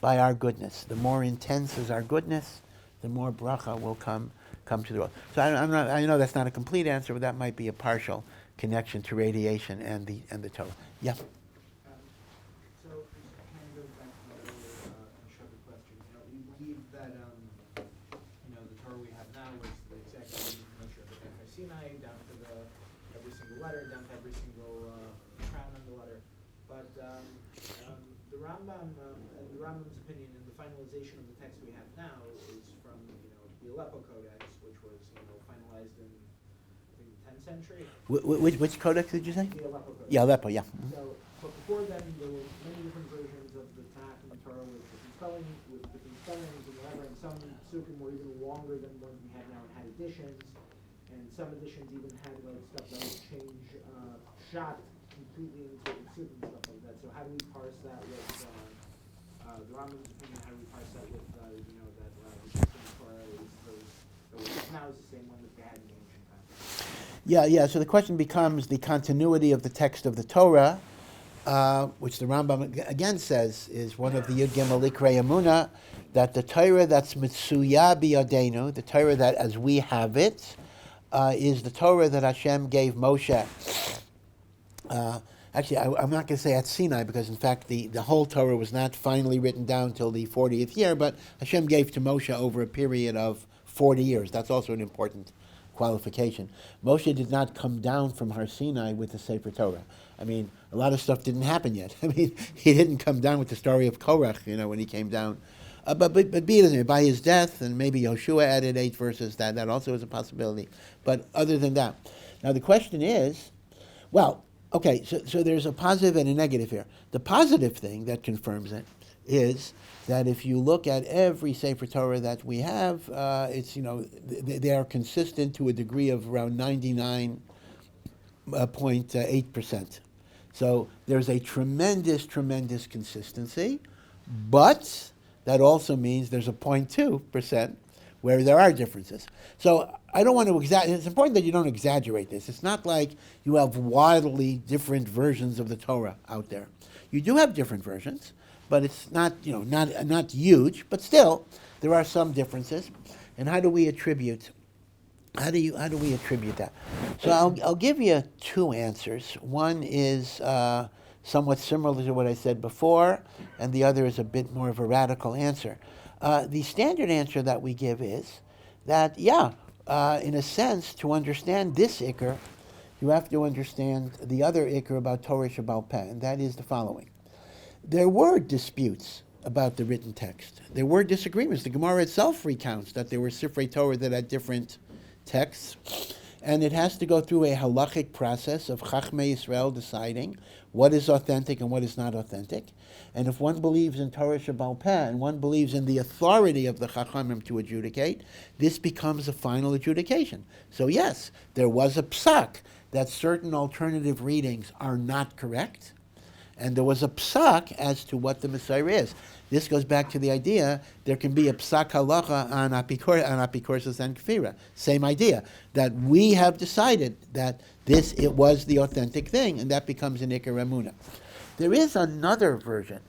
by our goodness. The more intense is our goodness, the more bracha will come to the world. So I know that's not a complete answer, but that might be a partial connection to radiation and the Torah. Yeah. So kind of goes back to the earlier Hashkafic question. We believe that the Torah we have now was the exact same nature of the Sinai, down to every single letter, down to every single crown on the letter. But the Rambam's opinion in the finalization of the text we have now is from the Aleppo Codex, which was finalized in I think the 10th century. Which codex did you say? The Aleppo Codex. Yeah, Aleppo, yeah. So, but before then, there were many different versions of the Tanakh and the Torah with different spellings and whatever, and some psukim were even longer than the ones we have now and had additions, and some editions even had stuff that would change shot completely in certain psukim and stuff like that. So how do we parse that with the Rambam's opinion? How do we parse that with that the Torah is now is the same one that they had in the ancient times? Yeah. So the question becomes the continuity of the text of the Torah, which the Rambam again says is one of the Yud Gimel Ikrei Emunah, that the Torah that's Mitsuya Biyadenu, the Torah that as we have it, is the Torah that Hashem gave Moshe. Actually, I'm not going to say at Sinai, because in fact the whole Torah was not finally written down till the 40th year, but Hashem gave to Moshe over a period of 40 years. That's also an important qualification. Moshe did not come down from Har Sinai with the Sefer Torah. I mean, a lot of stuff didn't happen yet. I mean, he didn't come down with the story of Korach, when he came down. But be it as it may, by his death, and maybe Yoshua added 8 verses, that also is a possibility. But other than that. Now the question is, well, okay, so there's a positive and a negative here. The positive thing that confirms it is that if you look at every Sefer Torah that we have, it's, they are consistent to a degree of around 99.8%. So there's a tremendous consistency, but that also means there's a 0.2% where there are differences. So I don't want to it's important that you don't exaggerate this. It's not like you have wildly different versions of the Torah out there. You do have different versions, but it's not, not huge, but still, there are some differences. And how do we attribute that? So I'll give you two answers. One is somewhat similar to what I said before, and the other is a bit more of a radical answer. The standard answer that we give is that, in a sense, to understand this Iker, you have to understand the other Iker about Torah Shabbal Peh, and that is the following. There were disputes about the written text. There were disagreements. The Gemara itself recounts that there were Sifrei Torah that had different texts, and it has to go through a halachic process of Chachmei Yisrael deciding what is authentic and what is not authentic. And if one believes in Torah Shabbal Peh and one believes in the authority of the Chachamim to adjudicate, this becomes a final adjudication. So yes, there was a psak that certain alternative readings are not correct, and there was a psak as to what the Messiah is. This goes back to the idea there can be a psak halacha on apikorsis and kfira. Same idea, that we have decided that it was the authentic thing, and that becomes an ikar emunah. There is another version,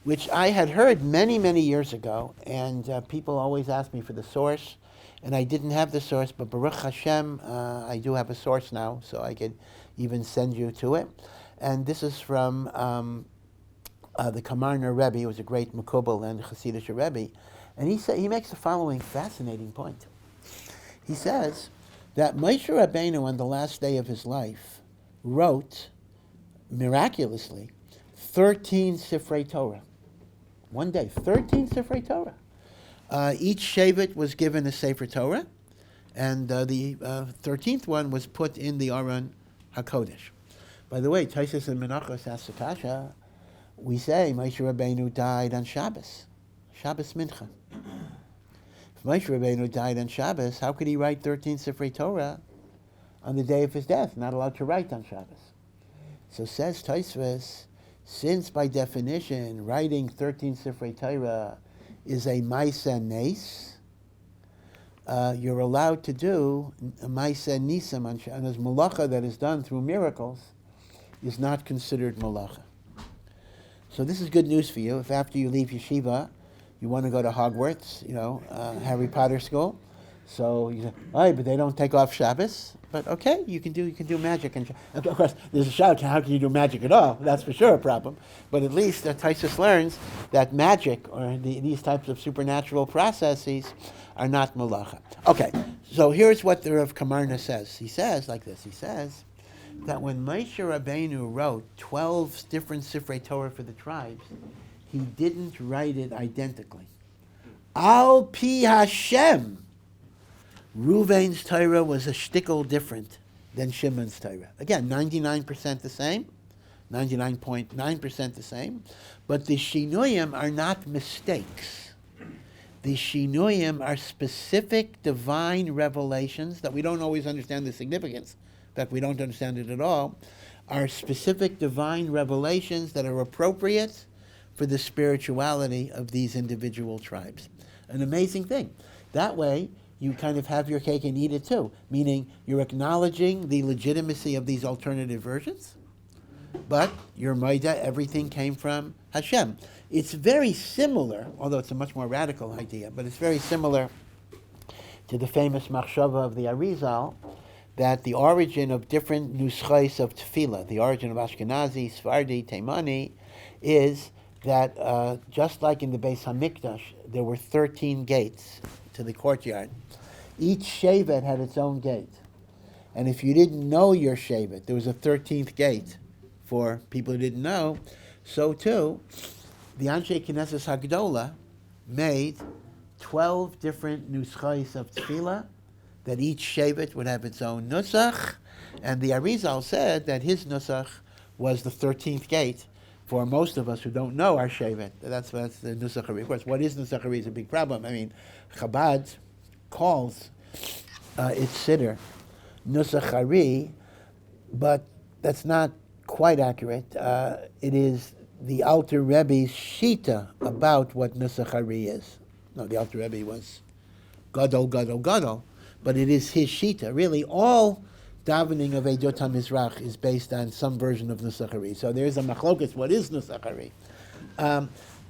which I had heard many years ago, and people always ask me for the source, and I didn't have the source, but Baruch Hashem, I do have a source now, so I could even send you to it. And this is from the Kamarner Rebbe, who was a great Mekubal and Hasidic Rebbe, and he makes the following fascinating point. He says that Moshe Rabbeinu, on the last day of his life, wrote, miraculously, 13 Sifrei Torah. One day, 13 Sifrei Torah. Each Shevet was given a Sefer Torah, and the 13th one was put in the Aron HaKodesh. By the way, Taisus and Menachos asked the Kasha, we say Moshe Rabbeinu died on Shabbos Mincha. If Moshe Rabbeinu died on Shabbos, how could he write 13 Sifrei Torah on the day of his death? Not allowed to write on Shabbos. So says Tosfos, since by definition writing 13 Sifrei Torah is a Maisa Nes, you're allowed to do a Maisa Nisam, and as Malacha that is done through miracles is not considered Malacha. So this is good news for you. If after you leave yeshiva, you want to go to Hogwarts, Harry Potter school, so you say, oh, but they don't take off Shabbos. But okay, you can do magic, and of course there's a shout. How can you do magic at all? That's for sure a problem. But at least Taisus learns that magic or these types of supernatural processes are not malacha. Okay, so here's what the Rav Kamarna says. He says like this. He says that when Moshe Rabbeinu wrote 12 different Sifrei Torah for the tribes, he didn't write it identically. Al pi Hashem. Reuven's Torah was a shtickle different than Shimon's Torah. Again, 99% the same, 99.9% the same, but the Shinuyim are not mistakes. The Shinuyim are specific divine revelations that we don't always understand the significance. In fact, we don't understand it at all. Are specific divine revelations that are appropriate for the spirituality of these individual tribes. An amazing thing. That way, you kind of have your cake and eat it too, meaning you're acknowledging the legitimacy of these alternative versions, but your Maida, everything came from Hashem. It's very similar, although it's a much more radical idea, but it's very similar to the famous machshava of the Arizal, that the origin of different nuschais of tefillah, the origin of Ashkenazi, Sephardi, Taimani, is that just like in the Beis Hamikdash, there were 13 gates to the courtyard. Each shevet had its own gate. And if you didn't know your shevet, there was a 13th gate for people who didn't know. So too, the Anshe Knesset Hagdola made 12 different nuschais of tefillah, that each shevet would have its own nusach, and the Arizal said that his nusach was the 13th gate, for most of us who don't know our Shevet. That's the Nusach Hari. Of course, what is Nusach Hari is a big problem. I mean, Chabad calls its siddur Nusach Hari, but that's not quite accurate. It is the Alter Rebbe's Shita about what Nusach Hari is. No, the Alter Rebbe was Gadol, but it is his Shita. Really, all davening of Eidot HaMizrach is based on some version of Nusach Hari. So there is a machlokas, what is Nusach Hari?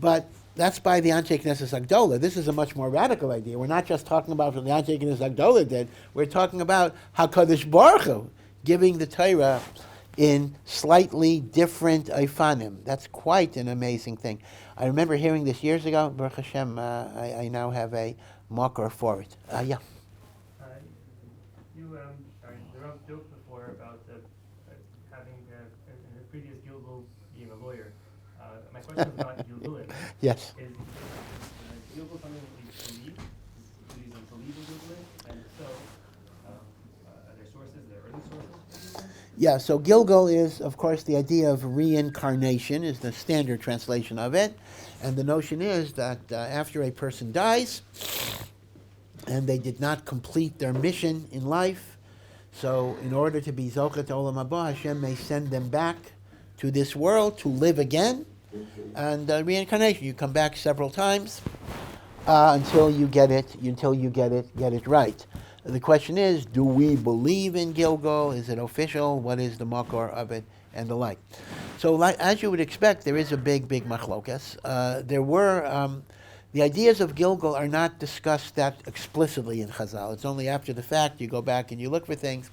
But that's by the Anshe Knesset Agdola. This is a much more radical idea. We're not just talking about what the Anshe Knesset Agdola did. We're talking about HaKadosh Baruch Hu giving the Torah in slightly different Ifanim. That's quite an amazing thing. I remember hearing this years ago. Baruch Hashem, I now have a marker for it. Yeah. The Rav joked before about having in the previous GILGUL being a lawyer. My question is about GILGULing. Yes. Is GILGUL something that we believe? Do Judaism believe in GILGULing? And so, are there sources, are there early sources? Yeah, so Gilgul is, of course, the idea of reincarnation is the standard translation of it. And the notion is that after a person dies and they did not complete their mission in life, so in order to be Zochet Olam Haba, Hashem may send them back to this world to live again. And reincarnation, you come back several times until you get it right. The question is, do we believe in Gilgul? Is it official? What is the makor of it? And the like. So as you would expect, there is a big machlokas. The ideas of Gilgul are not discussed that explicitly in Chazal. It's only after the fact you go back and you look for things.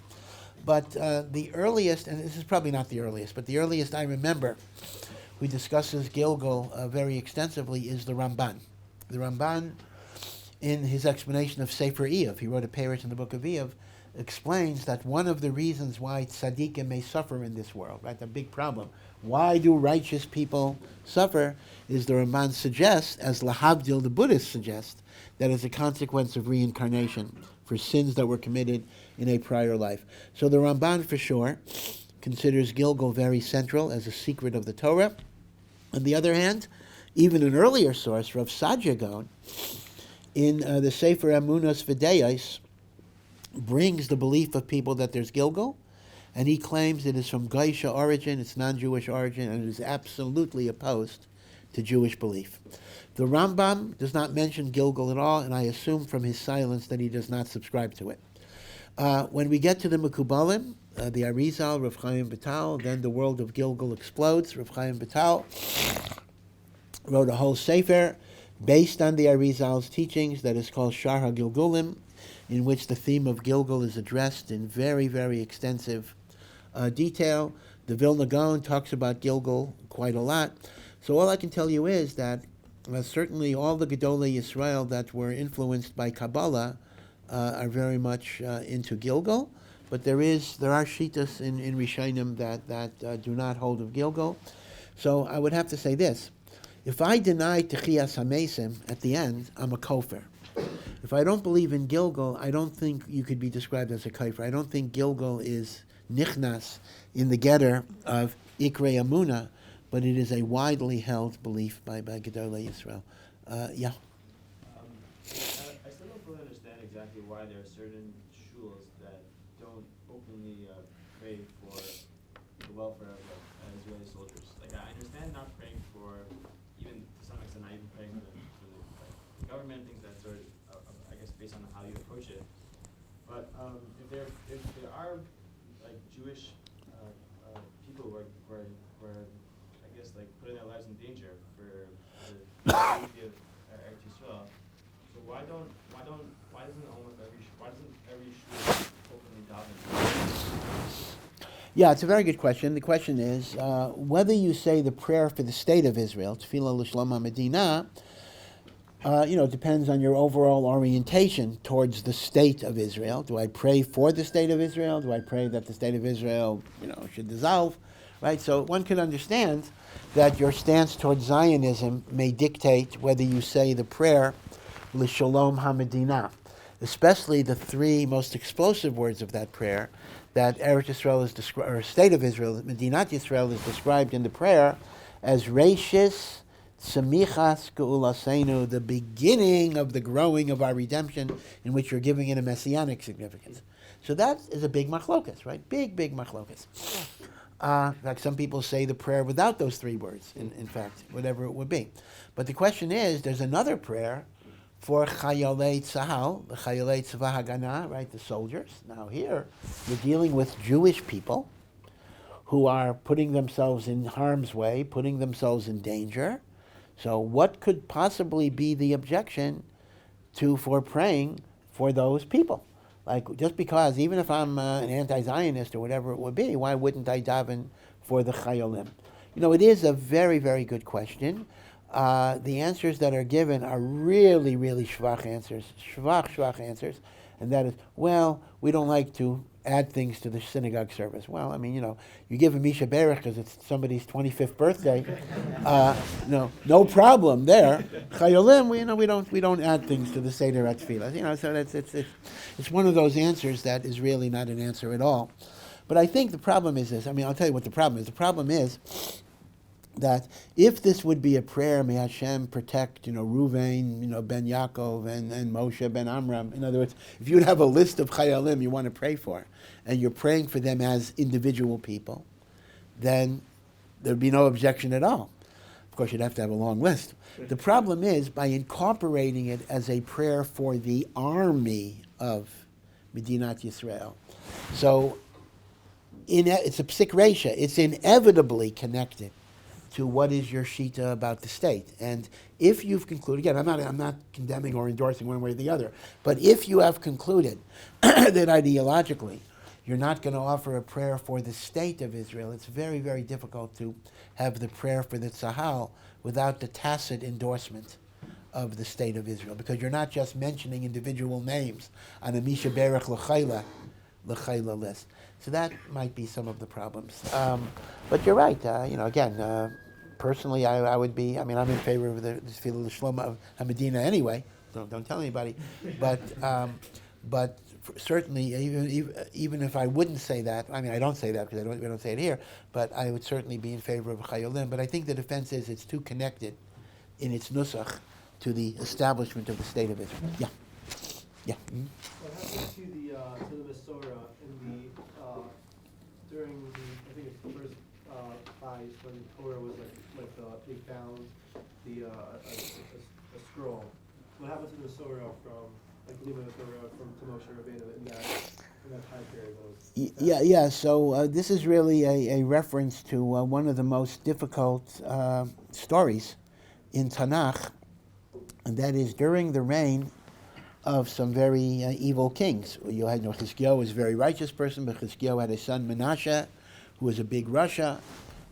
But the earliest, and this is probably not the earliest, but the earliest I remember who discusses Gilgul very extensively is the Ramban. The Ramban, in his explanation of Sefer Iyov, he wrote a parish in the book of Iyov, explains that one of the reasons why tzaddikim may suffer in this world, right, the big problem, why do righteous people suffer, is the Ramban suggests, as Lahavdil, the Buddhists suggest, that as a consequence of reincarnation for sins that were committed in a prior life. So the Ramban, for sure, considers Gilgul very central as a secret of the Torah. On the other hand, even an earlier source, Rav Sadia Gaon, in the Sefer Emunos V'Deos, brings the belief of people that there's Gilgul, and he claims it is from Goyish origin, it's non-Jewish origin, and it is absolutely opposed to Jewish belief. The Rambam does not mention Gilgul at all, and I assume from his silence that he does not subscribe to it. When we get to the Mekubalim, the Arizal, Rav Chaim Vital, then the world of Gilgul explodes. Rav Chaim Vital wrote a whole sefer based on the Arizal's teachings that is called Shar HaGilgulim, in which the theme of Gilgul is addressed in very, very extensive detail. The Vilna Gaon talks about Gilgul quite a lot. So all I can tell you is that certainly all the Gedolei Yisrael that were influenced by Kabbalah are very much into Gilgul, but there are shitas in Rishonim that do not hold of Gilgul. So I would have to say this. If I deny Techiyas HaMesim at the end, I'm a kofar. If I don't believe in Gilgul, I don't think you could be described as a kofar. I don't think Gilgul is nichnas in the getter of Ikrei Amuna, but it is a widely held belief by Gedolei Yisrael. Yeah. I still don't fully understand exactly why there are certain shuls that don't openly pray for the welfare of Israeli soldiers. Like, I understand not praying for, even to some extent, not even praying for the government, things that sort of, I guess, based on how you approach it. But if there are like Jewish people who are I guess like putting their lives in danger for the safety of Eretz Yisrael, so why doesn't every shul openly daven? Yeah, it's a very good question. The question is whether you say the prayer for the state of Israel, Tefillah L'Shalom HaMedina, depends on your overall orientation towards the state of Israel. Do I pray for the state of Israel? Do I pray that the state of Israel, should dissolve? Right? So one can understand that your stance towards Zionism may dictate whether you say the prayer L'Shalom HaMedina, especially the three most explosive words of that prayer, that Eretz Yisrael is described, or state of Israel, Medinat Yisrael is described in the prayer as Rashis Semichas Geulaseinu, the beginning of the growing of our redemption, in which you're giving it a messianic significance. So that is a big machlokas, right? Big machlokas. In fact, some people say the prayer without those three words, in fact, whatever it would be. But the question is, there's another prayer for Chayalei Tzahal, the Chayalei Tzva Hagana, right, the soldiers. Now here, we're dealing with Jewish people who are putting themselves in harm's way, putting themselves in danger. So what could possibly be the objection for praying for those people? Like, just because, even if I'm an anti-Zionist or whatever it would be, why wouldn't I daven for the Chayolim? You know, it is a very, very good question. The answers that are given are really, really shvach answers, shvach answers. And that is, well, we don't like to add things to the synagogue service. Well, I mean, you know, you give a Misha Berach because it's somebody's 25th birthday. No problem there. Chayolim, we don't add things to the Seder Tefilla. You know, so it's one of those answers that is really not an answer at all. But I think the problem is this. I mean, I'll tell you what the problem is. The problem is that if this would be a prayer, may Hashem protect, Ruvain, Ben Yaakov, and Moshe ben Amram. In other words, if you'd have a list of Chayalim you want to pray for, and you're praying for them as individual people, then there'd be no objection at all. Of course, you'd have to have a long list. The problem is, by incorporating it as a prayer for the army of Medinat Yisrael, so it's a psik reisha, it's inevitably connected to what is your shita about the state. And if you've concluded, again, I'm not condemning or endorsing one way or the other, but if you have concluded that ideologically you're not going to offer a prayer for the state of Israel, it's very, very difficult to have the prayer for the Tzahal without the tacit endorsement of the state of Israel, because you're not just mentioning individual names on a Misha Berach L'chayla list. So that might be some of the problems. But you're right. Again, personally, I would be. I mean, I'm in favor of the Tefillah L'Shloma of Hamedina anyway. Don't tell anybody. But certainly, even if I wouldn't say that, I mean, I don't say that because we don't say it here. But I would certainly be in favor of Chayolim. But I think the defense is it's too connected in its nusach to the establishment of the state of Israel. Yeah. Mm-hmm. What happened to the Masorah in during the, I think it's the first phase when Torah was they found a scroll. What happened to the Masorah from Torah from Moshe Rabbeinu in that time period? Yeah. So this is really a reference to one of the most difficult stories in Tanakh, and that is during the reign of some very evil kings. You had Chizkiyahu was a very righteous person, but Chizkiyahu had a son Menashe, who was a big Rasha,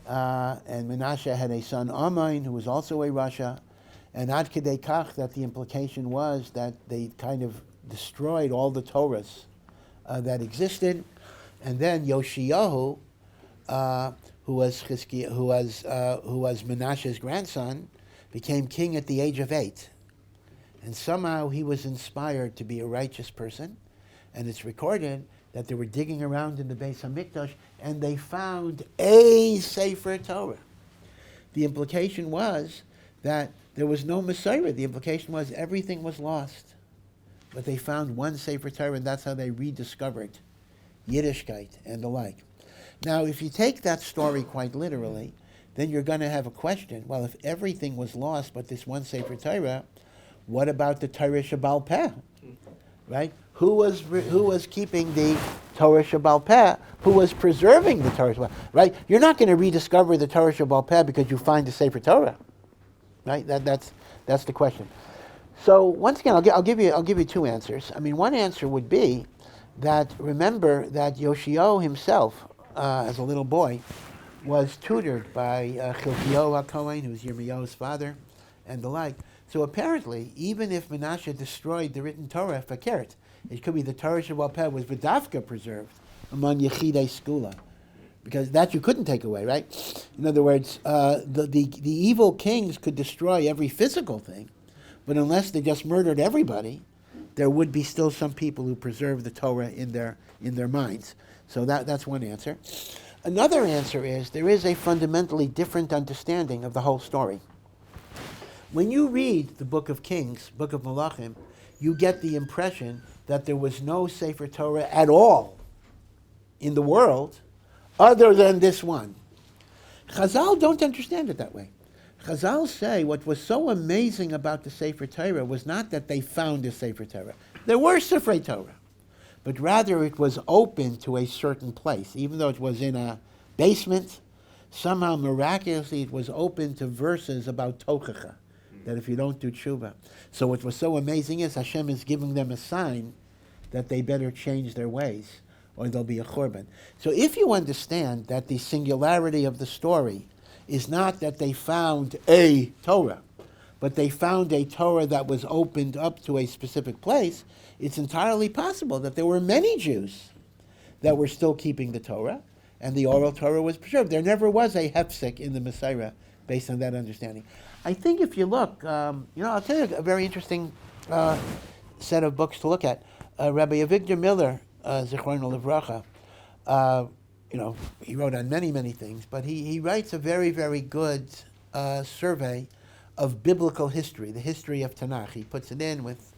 and Menashe had a son Amon, who was also a Rasha, and ad kedei kach that the implication was that they kind of destroyed all the Torahs that existed, and then Yoshiyahu, who was Menashe's grandson, became king at the age of 8. And somehow he was inspired to be a righteous person. And it's recorded that they were digging around in the Beis HaMikdash and they found a Sefer Torah. The implication was that there was no Masorah. The implication was everything was lost. But they found one Sefer Torah, and that's how they rediscovered Yiddishkeit and the like. Now, if you take that story quite literally, then you're going to have a question. Well, if everything was lost but this one Sefer Torah, what about the Torah Shebaal Peh? Right? Who was keeping the Torah Shebaal Peh? Who was preserving the Torah Shebaal Peh? Right? You're not going to rediscover the Torah Shebaal Peh because you find the Sefer Torah. Right? That's the question. So once again, I'll give you two answers. I mean, one answer would be that remember that Yoshiyahu himself, as a little boy, was tutored by Chilkiyahu HaKohen, who was Yirmiyahu's father, and the like. So apparently, even if Menashe destroyed the written Torah fakert, it could be the Torah Shebaal Peh was v'dafka preserved among Yechidei Skula, because that you couldn't take away, right? In other words, the evil kings could destroy every physical thing, but unless they just murdered everybody, there would be still some people who preserve the Torah in their minds. So that's one answer. Another answer is there is a fundamentally different understanding of the whole story. When you read the Book of Kings, Book of Malachim, you get the impression that there was no Sefer Torah at all in the world other than this one. Chazal don't understand it that way. Chazal say what was so amazing about the Sefer Torah was not that they found a Sefer Torah. There were Sefer Torah, but rather it was open to a certain place. Even though it was in a basement, somehow miraculously it was open to verses about Tochacha, that if you don't do tshuva. So what was so amazing is Hashem is giving them a sign that they better change their ways or there'll be a churban. So if you understand that the singularity of the story is not that they found a Torah, but they found a Torah that was opened up to a specific place, it's entirely possible that there were many Jews that were still keeping the Torah, and the oral Torah was preserved. There never was a hefsek in the Messiah based on that understanding. I think if you look, I'll tell you a very interesting set of books to look at. Rabbi Avigdor Miller, Zichrono Livracha, he wrote on many, many things, but he writes a very, very good survey of biblical history, the history of Tanakh. He puts it in with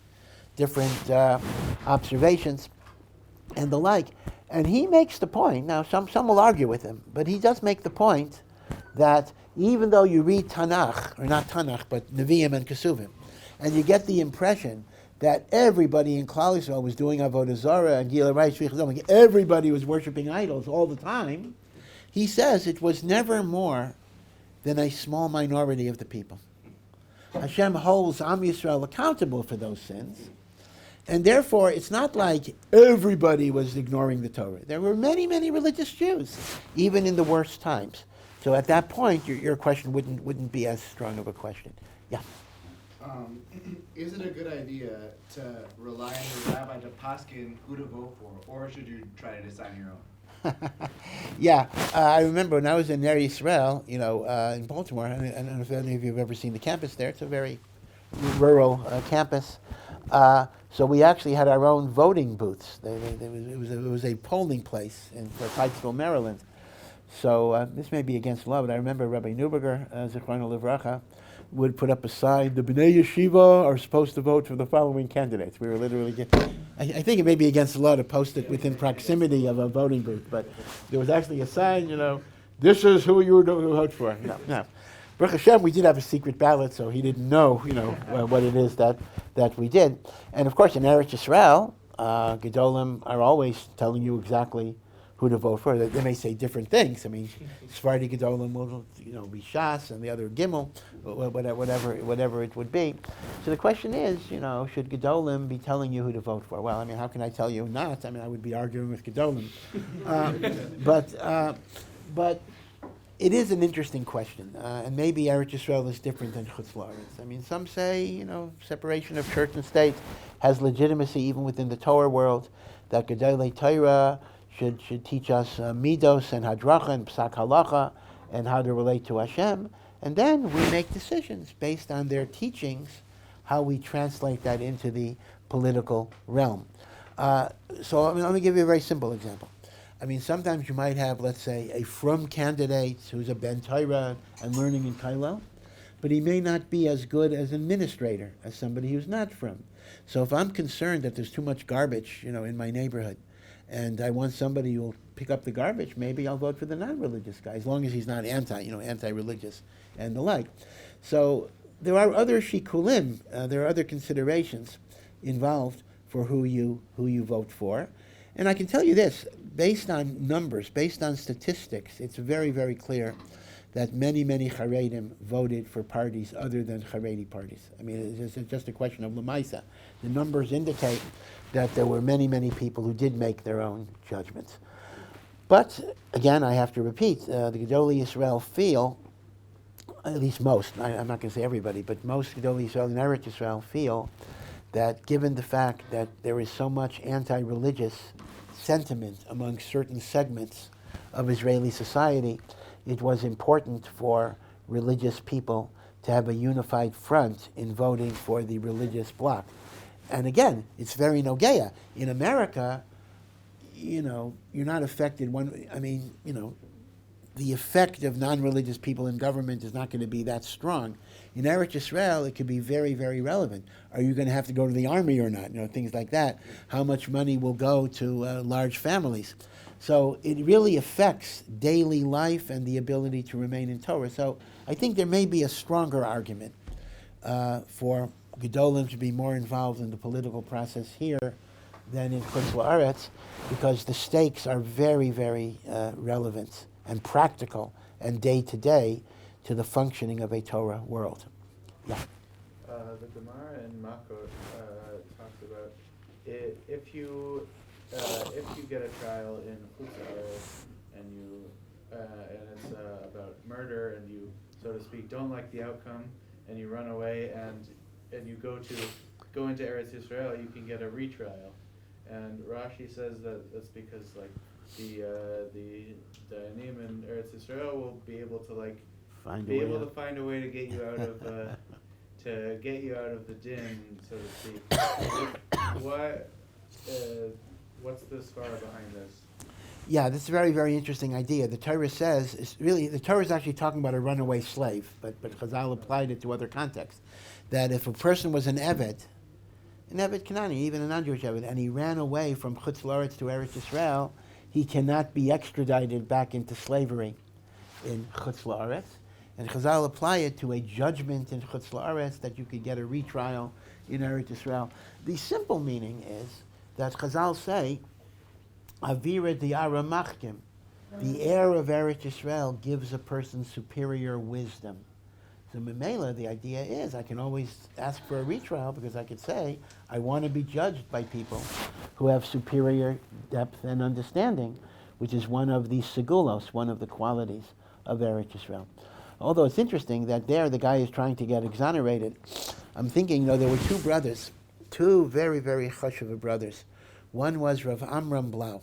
different observations and the like. And he makes the point, now some will argue with him, but he does make the point that even though you read Tanakh, or not Tanakh, but Nevi'im and Kesuvim, and you get the impression that everybody in Klal Yisrael was doing Avodah Zarah and Gila Rai Shvi Chazon, everybody was worshiping idols all the time, he says it was never more than a small minority of the people. Hashem holds Am Yisrael accountable for those sins, and therefore it's not like everybody was ignoring the Torah. There were many, many religious Jews, even in the worst times. So at that point, your question wouldn't be as strong of a question. Yeah. Is it a good idea to rely on the rabbi to paskin who to vote for, or should you try to decide on your own? Yeah, I remember when I was in Ner Yisrael, in Baltimore, and I don't know if any of you have ever seen the campus there. It's a very rural campus. So we actually had our own voting booths. It was a polling place for Pikesville, Maryland. So this may be against law, but I remember Rabbi Neuberger, Zichrono Livracha, would put up a sign, the Bnei Yeshiva are supposed to vote for the following candidates. We were literally I think it may be against the law to post it within proximity of a voting booth, but there was actually a sign, this is who you were going to vote for. No. Baruch Hashem, we did have a secret ballot, so he didn't know, what it is that we did. And of course, in Eretz Yisrael, Gedolim are always telling you exactly who to vote for. They may say different things. I mean, Sephardi Gedolim will, be Shas, and the other Gimel, whatever it would be. So the question is, should Gedolim be telling you who to vote for? Well, I mean, how can I tell you not? I mean, I would be arguing with Gedolim. But it is an interesting question, and maybe Eretz Yisrael is different than Chutz La'aretz. I mean, some say, separation of church and state has legitimacy even within the Torah world, that Gedolei Torah should teach us midos and hadracha and psak halacha and how to relate to Hashem, and then we make decisions based on their teachings, how we translate that into the political realm. So let me give you a very simple example. I mean, sometimes you might have, let's say, a frum candidate who's a ben Torah and learning in Kailo, but he may not be as good as an administrator as somebody who's not frum. So if I'm concerned that there's too much garbage, in my neighborhood, and I want somebody who will pick up the garbage, maybe I'll vote for the non-religious guy, as long as he's not anti-religious and the like. So there are other shikulim, there are other considerations involved for who you vote for. And I can tell you this, based on numbers, based on statistics, it's very, very clear that many, many Haredim voted for parties other than Haredi parties. I mean, it's just a question of Lamaisa. The numbers indicate that there were many, many people who did make their own judgments. But, again, I have to repeat, the Gedolei Yisrael feel, at least most, I'm not going to say everybody, but most Gedolei Yisrael and Eretz Yisrael feel that given the fact that there is so much anti-religious sentiment among certain segments of Israeli society, it was important for religious people to have a unified front in voting for the religious bloc. And again, it's very nogeya. In America, you're not affected the effect of non-religious people in government is not going to be that strong. In Eretz Yisrael, it could be very, very relevant. Are you going to have to go to the army or not? Things like that. How much money will go to large families? So it really affects daily life and the ability to remain in Torah. So I think there may be a stronger argument for Gedolim to be more involved in the political process here than in Chutz La'aretz, because the stakes are very, very relevant and practical and day-to-day to the functioning of a Torah world. Yeah. The Gemara in Makot talks about if you get a trial in Chutz La'aretz and it's about murder and you, so to speak, don't like the outcome and you run away and you go into Eretz Yisrael, you can get a retrial. And Rashi says that that's because the Dayanim in Eretz Yisrael will be able to find a way to get you out of the din, so to speak. What's the schar behind this? Yeah, this is a very, very interesting idea. The Torah says, the Torah is actually talking about a runaway slave, but Chazal applied it to other contexts. That if a person was an Eved Kanani, even a non-Jewish Eved, and he ran away from Chutz La'aretz to Eretz Yisrael, he cannot be extradited back into slavery in Chutz La'aretz. And Chazal apply it to a judgment in Chutz La'aretz that you could get a retrial in Eretz Yisrael. The simple meaning is that Chazal say, Avira di'ara machkim, the air of Eretz Yisrael gives a person superior wisdom. So Memela, the idea is I can always ask for a retrial because I could say I want to be judged by people who have superior depth and understanding, which is one of the segulos, one of the qualities of Eretz Yisrael. Although it's interesting that there the guy is trying to get exonerated. I'm thinking, there were two brothers, two very, very chashuva brothers. One was Rav Amram Blau,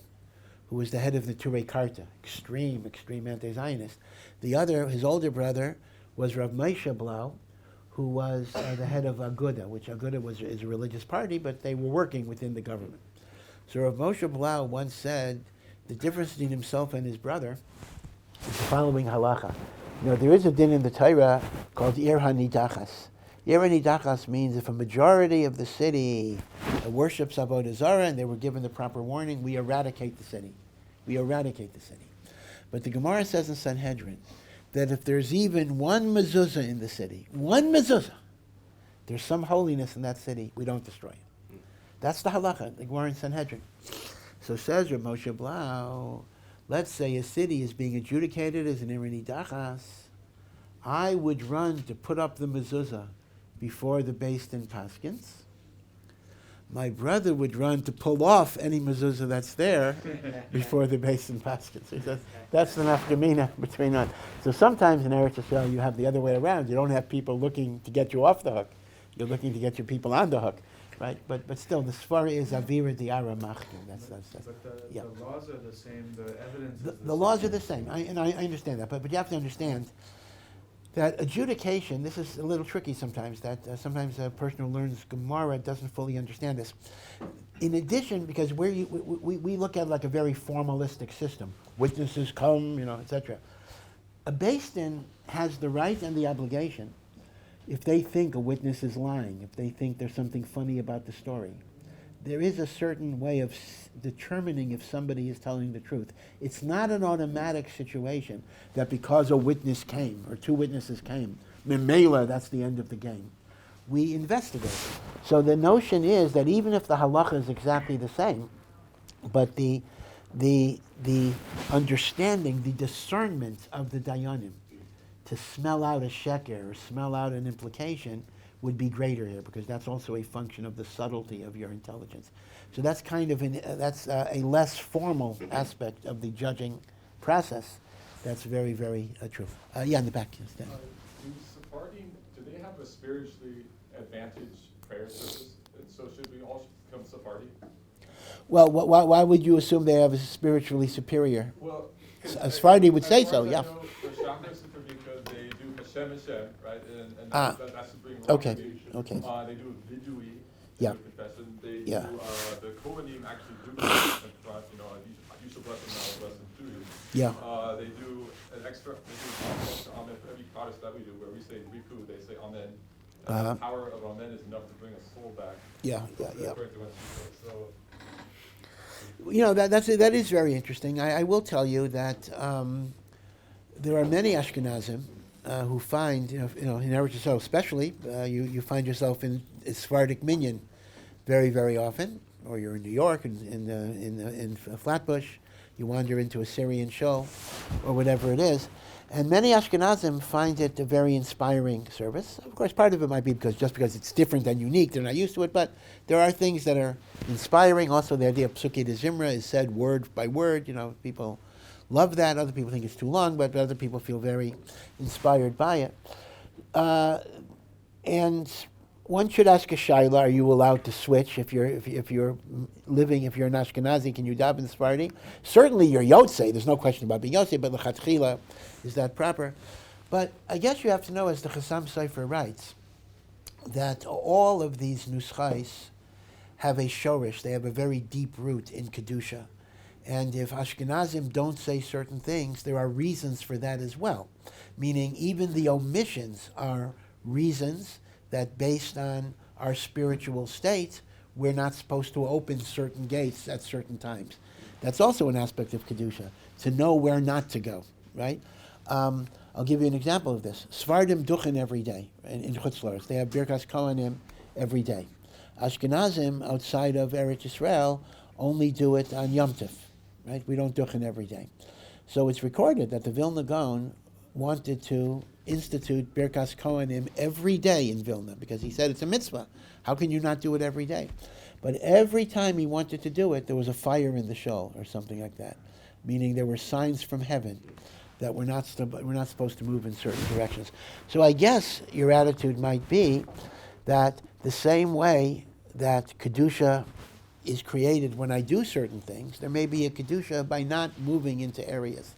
who was the head of the Turei Karta, extreme anti-Zionist. The other, his older brother, was Rav Moshe Blau, who was the head of Aguda, which Aguda is a religious party, but they were working within the government. So Rav Moshe Blau once said the difference between himself and his brother is the following halacha. There is a din in the Torah called Ir HaNidachas. Ir HaNidachas means if a majority of the city worships Avodah Zarah and they were given the proper warning, we eradicate the city. But the Gemara says in Sanhedrin that if there's even one mezuzah in the city, there's some holiness in that city, we don't destroy it. That's the halacha, the Gemara in Sanhedrin. So says Rav Moshe Blau, let's say a city is being adjudicated as an Ir HaNidachas, I would run to put up the mezuzah before the Beis Din paskins. My brother would run to pull off any mezuzah that's there before the Beis Din paskins. He says, that's the nafkamina between us. So sometimes in Eretz Yisrael you have the other way around. You don't have people looking to get you off the hook. You're looking to get your people on the hook. Right, but still, the svara is avira di'ara machkim. That's But yeah. the laws are the same. The evidence. The laws are the same, I understand that. But you have to understand that adjudication. This is a little tricky sometimes. That sometimes a person who learns Gemara doesn't fully understand this. In addition, because we look at it like a very formalistic system. Witnesses come, etc. A Beis Din has the right and the obligation, if they think a witness is lying, if they think there's something funny about the story, there is a certain way of determining if somebody is telling the truth. It's not an automatic situation that because a witness came or two witnesses came, memela, that's the end of the game. We investigate. So the notion is that even if the halacha is exactly the same, but the understanding, the discernment of the dayanim, to smell out a sheker or smell out an implication would be greater here, because that's also a function of the subtlety of your intelligence. So that's kind of a less formal aspect of the judging process. That's very, very true. In the back. Yes, do Sephardim, do they have a spiritually advantaged prayer service? And so should we all become Sephardi? Well, why would you assume they have a spiritually superior? Well, Sephardi would say so, yeah. They do Hashem, right? And that's to bring okay. reconciliation. They do vidui, yeah. confession. They yeah. do, the Kohanim actually do confront, these less amount of less than duty. Yeah. They do an extra amen for every Kaddish that we do, where we say Riku, they say amen. And the power of amen is enough to bring a soul back. Yeah. According to NCO. So, You know, that is very interesting. I will tell you that there are many Ashkenazim who find, in Eretz Yisrael especially, you find yourself in Sephardic minyan very, very often, or you're in New York in Flatbush, you wander into a Syrian shul, or whatever it is. And many Ashkenazim find it a very inspiring service. Of course, part of it might be just because it's different and unique, they're not used to it, but there are things that are inspiring. Also, the idea of Psuki de Zimra is said word by word. People love that. Other people think it's too long, but other people feel very inspired by it. And one should ask a shaila: are you allowed to switch if you're an Ashkenazi? Can you daven Sephardi? Certainly, you're Yotzei. There's no question about being Yotzei, but lechatchila, is that proper? But I guess you have to know, as the Chassam Sofer writes, that all of these nuschais have a shorish. They have a very deep root in kedusha, and if Ashkenazim don't say certain things, there are reasons for that as well. Meaning, even the omissions are reasons that based on our spiritual state, we're not supposed to open certain gates at certain times. That's also an aspect of Kedusha, to know where not to go, right? I'll give you an example of this. Svardim duchen every day in Chutz La'aretz. They have Birkas Kohanim every day. Ashkenazim, outside of Eretz Yisrael, only do it on Yom Tov, right? We don't duchen every day. So it's recorded that the Vilna Gaon wanted to institute Birkas Kohanim every day in Vilna, because he said it's a mitzvah. How can you not do it every day? But every time he wanted to do it, there was a fire in the shul or something like that, meaning there were signs from heaven that we're not supposed to move in certain directions. So I guess your attitude might be that the same way that Kedusha is created when I do certain things, there may be a Kedusha by not moving into areas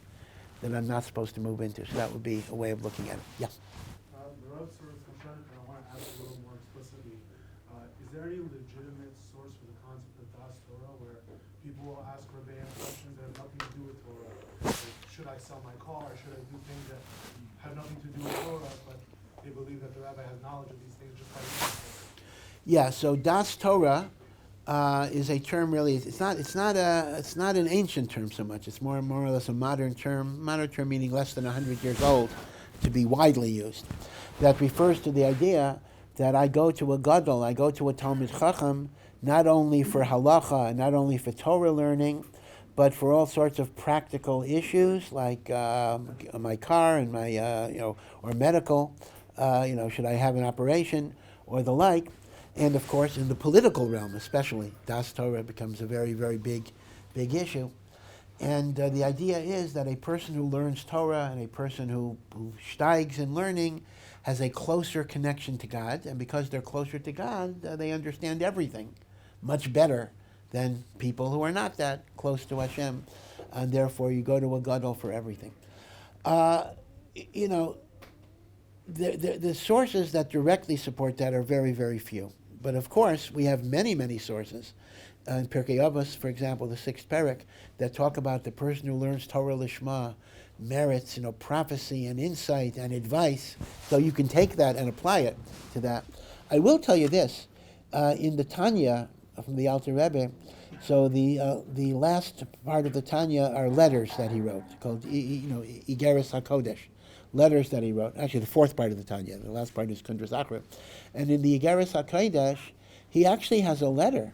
that I'm not supposed to move into. So that would be a way of looking at it. Yeah. The Rav sort of confronted, and I want to ask a little more explicitly, is there any legitimate source for the concept of Das Torah, where people will ask Rabbi questions that have nothing to do with Torah? Like, should I sell my car? Should I do things that have nothing to do with Torah, but they believe that the rabbi has knowledge of these things just by reading Torah? Yeah, so Das Torah is a term really. It's not an ancient term so much. It's more or less a modern term. Modern term meaning less than 100 years old, to be widely used. That refers to the idea that I go to a gadol, I go to a Talmid Chacham, not only for halacha, not only for Torah learning, but for all sorts of practical issues like my car and my or medical. Should I have an operation or the like. And of course, in the political realm especially, Das Torah becomes a very, very big issue. And the idea is that a person who learns Torah and a person who steigs in learning has a closer connection to God. And because they're closer to God, they understand everything much better than people who are not that close to Hashem. And therefore, you go to a gadol for everything. The sources that directly support that are very, very few. But of course, we have many, many sources. In Pirkei Avos, for example, the 6th Perek, that talk about the person who learns Torah Lishma merits, prophecy and insight and advice. So you can take that and apply it to that. I will tell you this: in the Tanya from the Alter Rebbe, so the last part of the Tanya are letters that he wrote called Igeres HaKodesh. Letters that he wrote. Actually, the 4th part of the Tanya. The last part is Kundras Achra. And in the Igeres HaKodesh, he actually has a letter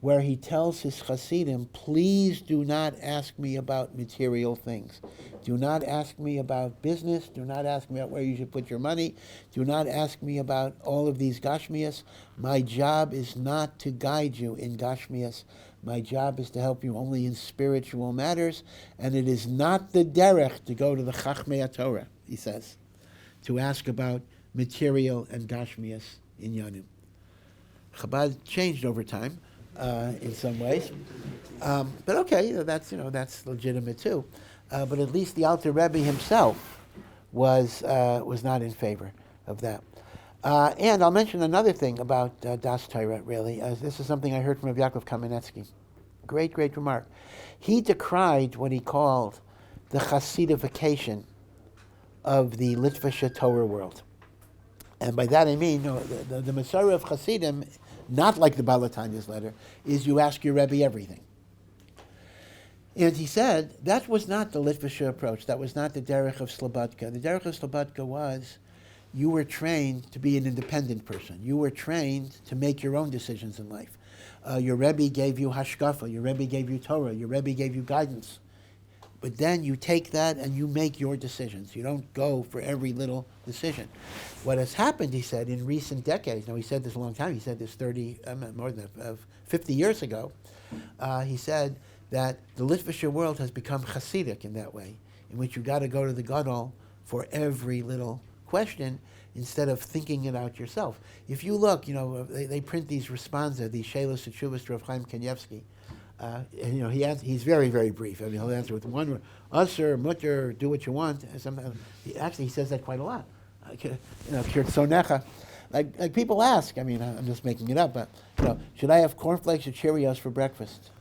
where he tells his Hasidim, please do not ask me about material things. Do not ask me about business. Do not ask me about where you should put your money. Do not ask me about all of these Gashmias. My job is not to guide you in Gashmias. My job is to help you only in spiritual matters, and it is not the derech to go to the Chachmei Torah, he says, to ask about material and Gashmias in Yanim. Chabad changed over time in some ways, but okay, that's legitimate too. But at least the Alter Rebbe himself was not in favor of that. And I'll mention another thing about Das Torah, really. This is something I heard from Rabbi Yaakov Kamenetsky. great, great remark. He decried what he called the Hasidification of the Litvische Torah world. And by that I mean, the Masorah of Hasidim, not like the Balatanya's letter, is you ask your Rebbe everything. And he said that was not the Litvische approach. That was not the derech of Slobodka. The derech of Slobodka was you were trained to be an independent person. You were trained to make your own decisions in life. Your Rebbe gave you hashkafa. Your Rebbe gave you Torah. Your Rebbe gave you guidance. But then you take that and you make your decisions. You don't go for every little decision. What has happened, he said, in recent decades, now he said this a long time, he said this 50 years ago, he said that the Litvische world has become Hasidic in that way, in which you got to go to the Gadol for every little question instead of thinking it out yourself. If you look, they print these responsa, these Shelos Teshuvos to Rav Chaim Kanievsky. And, he's very, very brief. I mean, he'll answer with one word, usher, mutter, do what you want. He says that quite a lot. Kirtzonecha. Like people ask, I mean, I'm just making it up, but, should I have cornflakes or Cheerios for breakfast?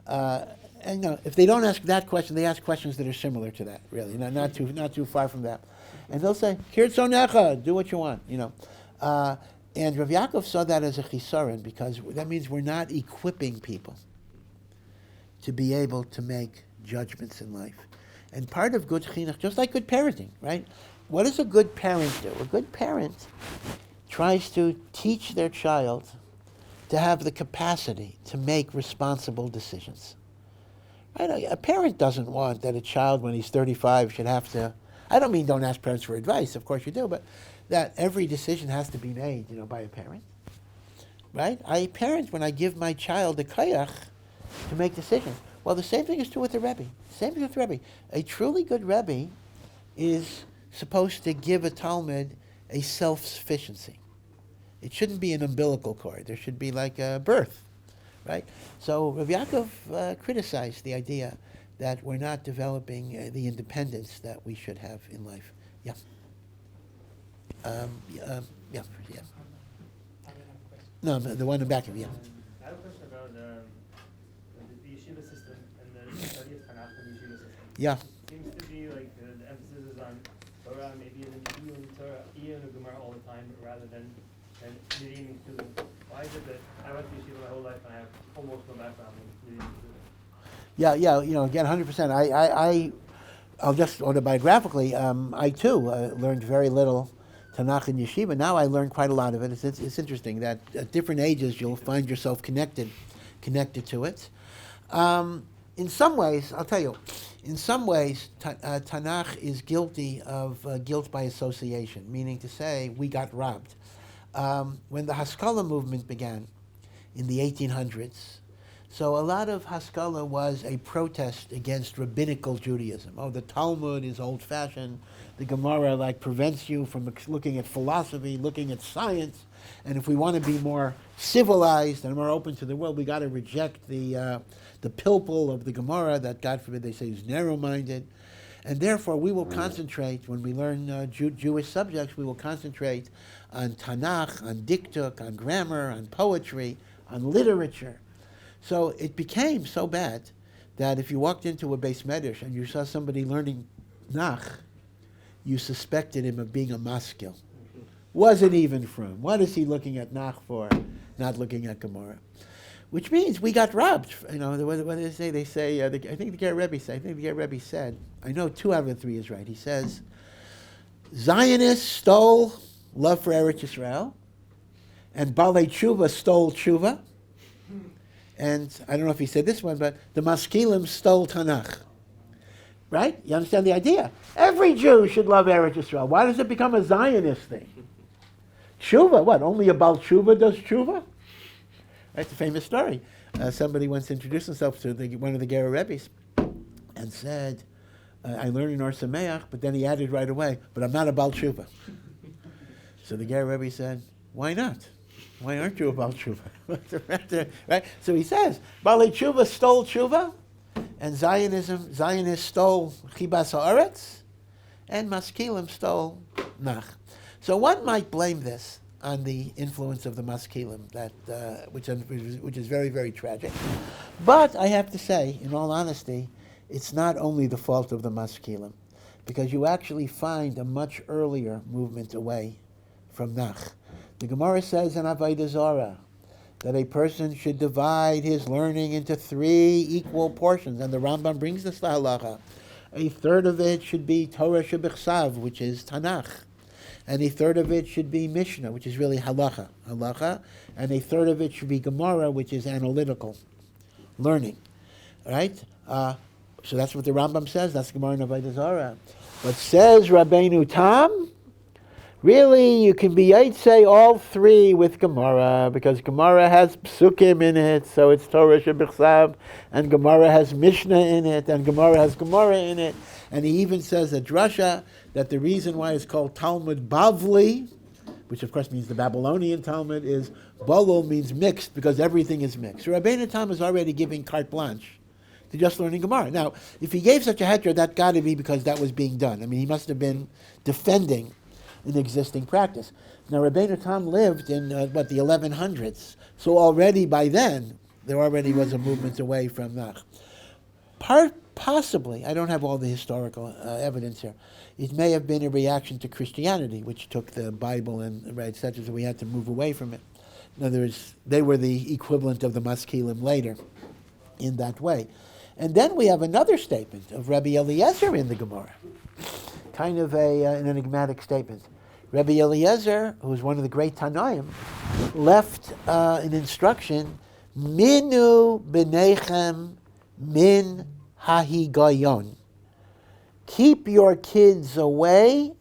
And if they don't ask that question, they ask questions that are similar to that, really, not too far from that. And they'll say, Kirtzonecha, do what you want, And Rav Yaakov saw that as a chisaron, because that means we're not equipping people to be able to make judgments in life. And part of good chinuch, just like good parenting, right? What does a good parent do? A good parent tries to teach their child to have the capacity to make responsible decisions. Right? A parent doesn't want that a child, when he's 35, should have to, I don't mean don't ask parents for advice, of course you do, but that every decision has to be made, by a parent. Right? I parent when I give my child the koyach to make decisions. Well, the same thing is true with the Rebbe. Same thing with the Rebbe. A truly good Rebbe is supposed to give a Talmud a self-sufficiency. It shouldn't be an umbilical cord. There should be like a birth, right? So Rav Yaakov criticized the idea that we're not developing the independence that we should have in life. Yeah. Yeah. No, the one in the back of you. I have a question about the yeshiva system and the study of Tanakh in the yeshiva system. Yeah. Seems to be like the emphasis is on Torah, maybe in Torah, and the Gemara all the time, rather than reading to them. Why is it that I went to yeshiva my whole life and I have almost no background in reading to them? Yeah, again, 100%. I'll just autobiographically, I too learned very little Tanakh in yeshiva. Now I learn quite a lot of it. It's interesting that at different ages you'll find yourself connected to it. In some ways, I'll tell you, in some ways Tanakh is guilty of guilt by association, meaning to say we got robbed. When the Haskalah movement began in the 1800s, so a lot of Haskalah was a protest against rabbinical Judaism. Oh, the Talmud is old-fashioned. The Gemara prevents you from looking at philosophy, looking at science. And if we want to be more civilized and more open to the world, we got to reject the pilpul of the Gemara that, God forbid, they say is narrow-minded. And therefore, we will concentrate, when we learn Jewish subjects, we will concentrate on Tanakh, on diktuk, on grammar, on poetry, on literature. So it became so bad that if you walked into a beis medrash and you saw somebody learning Nach, you suspected him of being a maskil. Wasn't even from. What is he looking at Nach for? Not looking at Gemara. Which means we got robbed. What do they say? They say, I think the Ger Rebbe said, I know 2 out of the 3 is right. He says, Zionists stole love for Eretz Yisrael, and Balei Tshuva stole Tshuva. And I don't know if he said this one, but the Maskilim stole Tanakh. Right? You understand the idea? Every Jew should love Eretz Yisrael. Why does it become a Zionist thing? Tshuva, what? Only a Bal Tshuva does Tshuva? That's a famous story. Somebody once introduced himself to one of the Ger Rebbes and said, I learned in Or Sameach, but then he added right away, but I'm not a Bal Tshuva. So the Ger Rebbe said, why not? Why aren't you a Bal Tshuva? Right? So he says, Balei Tshuva stole Tshuva, and Zionists stole Chibas Haaretz, and Maskilim stole Nach. So one might blame this on the influence of the maskilim, which is very, very tragic. But I have to say, in all honesty, it's not only the fault of the maskilim, because you actually find a much earlier movement away from Nach. The Gemara says in Avodah Zarah that a person should divide his learning into 3 equal portions, and the Rambam brings this to Halacha. A third of it should be Torah Shebichsav, which is Tanakh, and a third of it should be Mishnah, which is really Halacha, and a third of it should be Gemara, which is analytical learning, right? So that's what the Rambam says. That's Gemara in Avodah Zarah. But says Rabbeinu Tam, really, you can be, I'd say, all 3 with Gemara, because Gemara has psukim in it, so it's Torah Shebichsav, and Gemara has Mishnah in it, and Gemara has Gemara in it, and he even says at Drasha that the reason why it's called Talmud Bavli, which of course means the Babylonian Talmud, is Balul means mixed, because everything is mixed. So Rabbeinu Tam is already giving carte blanche to just learning Gemara. Now, if he gave such a heter, that got to be because that was being done. I mean, he must have been defending an existing practice. Now, Rabbeinu Tam lived in, the 1100s, so already by then, there already was a movement away from Nach. Possibly, I don't have all the historical evidence here, it may have been a reaction to Christianity, which took the Bible and etc., so we had to move away from it. In other words, they were the equivalent of the Maskilim later in that way. And then we have another statement of Rabbi Eliezer in the Gemara, kind of an enigmatic statement. Rabbi Eliezer, who was one of the great Tanaim, left an instruction, Minu b'nechem min hahigayon. Keep your kids away.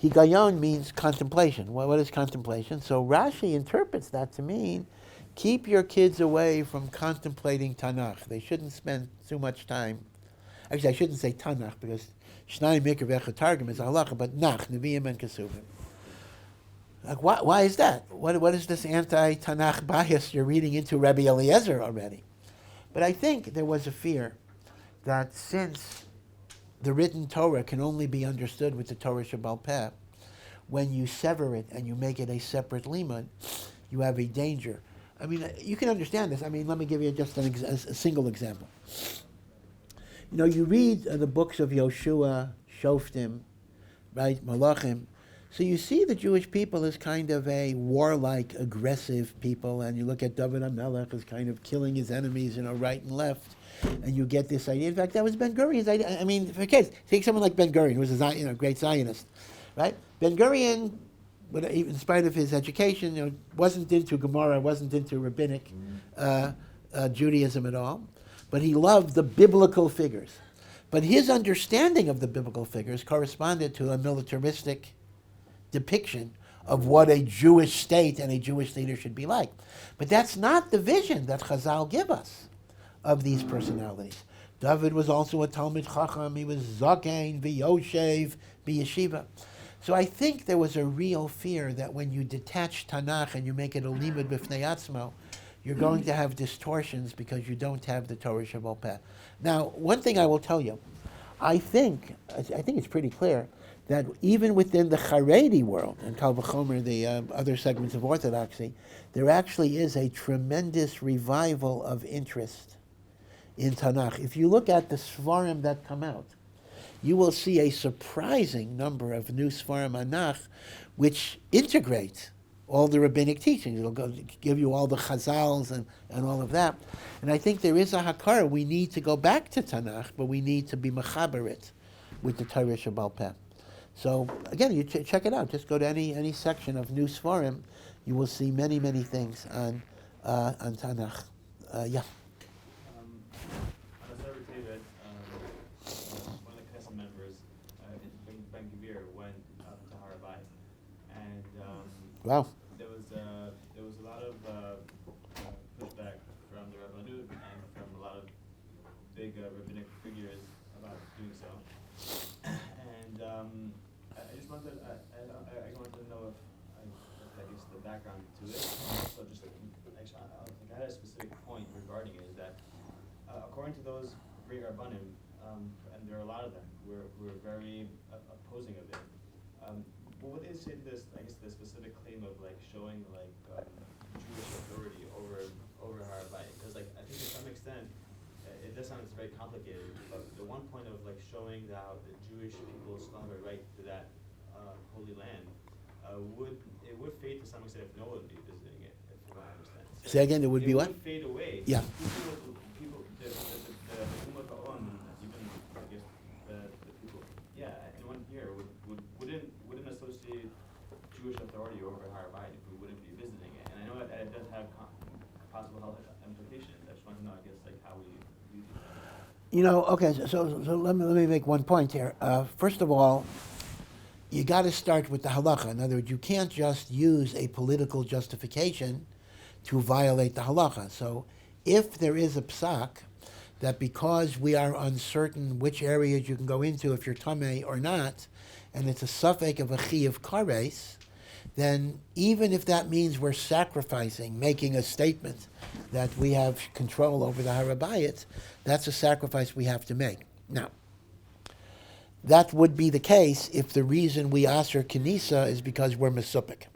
Higayon means contemplation. What is contemplation? So Rashi interprets that to mean, keep your kids away from contemplating Tanakh. They shouldn't spend too much time. Actually, I shouldn't say Tanakh, because Shnai Mikra Vecha Targum is Halacha, but Nach, Nevi'im and Kesuvim. Like, why is that? What is this anti-Tanakh bias you're reading into Rabbi Eliezer already? But I think there was a fear that since the written Torah can only be understood with the Torah Shebaal Peh, when you sever it and you make it a separate limud, you have a danger. I mean, you can understand this. I mean, let me give you just a single example. You know, you read the books of Yoshua, Shoftim, right, Malachim, so you see the Jewish people as kind of a warlike, aggressive people, and you look at David HaMelech as kind of killing his enemies, right and left, and you get this idea. In fact, that was Ben Gurion's idea. I mean, for kids, take someone like Ben Gurion, who was a great Zionist, right? Ben Gurion, in spite of his education, wasn't into Gemara, wasn't into rabbinic Judaism at all, but he loved the biblical figures. But his understanding of the biblical figures corresponded to a militaristic depiction of what a Jewish state and a Jewish leader should be like. But that's not the vision that Chazal give us of these personalities. David was also a Talmid Chacham. He was Zakein, V'Yoshev, B'Yeshiva. So I think there was a real fear that when you detach Tanakh and you make it a limud b'fnei atzmo, you're going to have distortions because you don't have the Torah Shebaal Peh. Now, one thing I will tell you, I think it's pretty clear that even within the Haredi world, and Kal V'chomer, the other segments of Orthodoxy, there actually is a tremendous revival of interest in Tanakh. If you look at the Svarim that come out, you will see a surprising number of new Svarim Tanakh which integrate all the rabbinic teachings. It'll give you all the Chazals and all of that. And I think there is a hakara. We need to go back to Tanakh, but we need to be mechaber it with the Torah Shebaal Peh. So again, you check it out. Just go to any section of New Sfarim. You will see many, many things on Tanakh. Yeah. On a server David, one of the Knesset members, Ben Gvir, went up to Harabai, and Wow. there was a lot of pushback from the Rabbanut and from a lot of big rabbinic figures about doing so. And I just wanted to know if I guess the background to it. So just actually, I had a specific point regarding it, is that according to those great Rabbanim, and there are a lot of them who are very opposing of it, what would they say to this, I guess, the specific claim of like showing like Jewish authority over Har HaBayit? Because like I think to some extent it does sound very complicated, but the one point of like showing how the Jewish people still have a right to that holy land would fade to some extent if no one would be visiting it, from what I understand. So Say again, it would be what? It would fade away. Yeah. People, the Ummah Ha'on, even I guess the people, yeah, anyone here wouldn't associate Jewish authority over Har HaBayit if we wouldn't be visiting it. And I know that it does have possible health implications. I just want to know, I guess, like how we view these. You know, okay, so let me make one point here. First of all, you got to start with the halacha. In other words, you can't just use a political justification to violate the halacha. So if there is a psak that because we are uncertain which areas you can go into if you're tamei or not, and it's a suffix of a chi of kares, then even if that means we're sacrificing, making a statement that we have control over the Har HaBayit, that's a sacrifice we have to make. Now, that would be the case if the reason we aser Kenisa is because we're mesupik.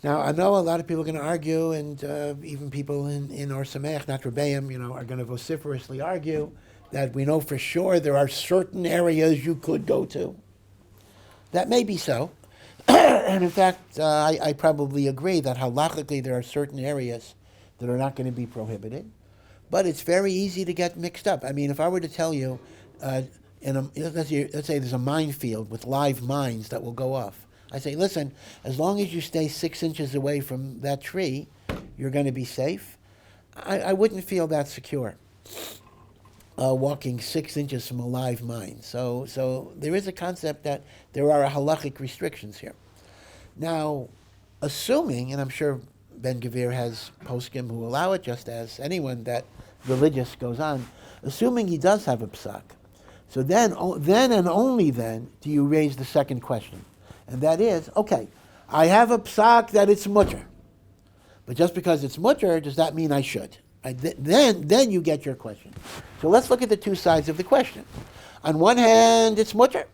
Now, I know a lot of people are going to argue, and even people in Or Sameach, not RAMBAM'S, are going to vociferously argue that we know for sure there are certain areas you could go to. That may be so. And in fact, I probably agree that halachically there are certain areas that are not going to be prohibited. But it's very easy to get mixed up. I mean, if I were to tell you, let's say there's a minefield with live mines that will go off. I say, listen, as long as you stay 6 inches away from that tree, you're going to be safe. I wouldn't feel that secure walking 6 inches from a live mine. So there is a concept that there are halachic restrictions here. Now, assuming, and I'm sure Ben Gvir has poskim who allow it, just as anyone that religious goes on, assuming he does have a psak, so then and only then do you raise the second question. And that is, okay, I have a psak that it's mutter. But just because it's mutter, does that mean I should? Then you get your question. So let's look at the two sides of the question. On one hand, it's mutter.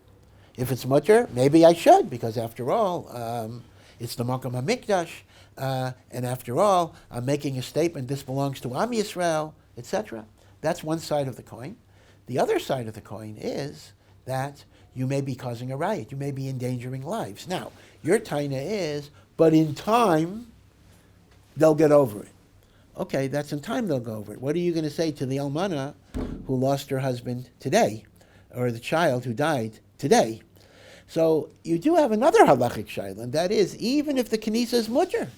If it's mutter, maybe I should, because after all, it's the Makom HaMikdash, and after all, I'm making a statement, this belongs to Am Yisrael, etc. That's one side of the coin. The other side of the coin is that you may be causing a riot. You may be endangering lives. Now, your taina is, but in time, they'll get over it. Okay, that's in time they'll go over it. What are you going to say to the almana who lost her husband today, or the child who died today? So you do have another halachic shayla, and that is, even if the kenisa is mutter,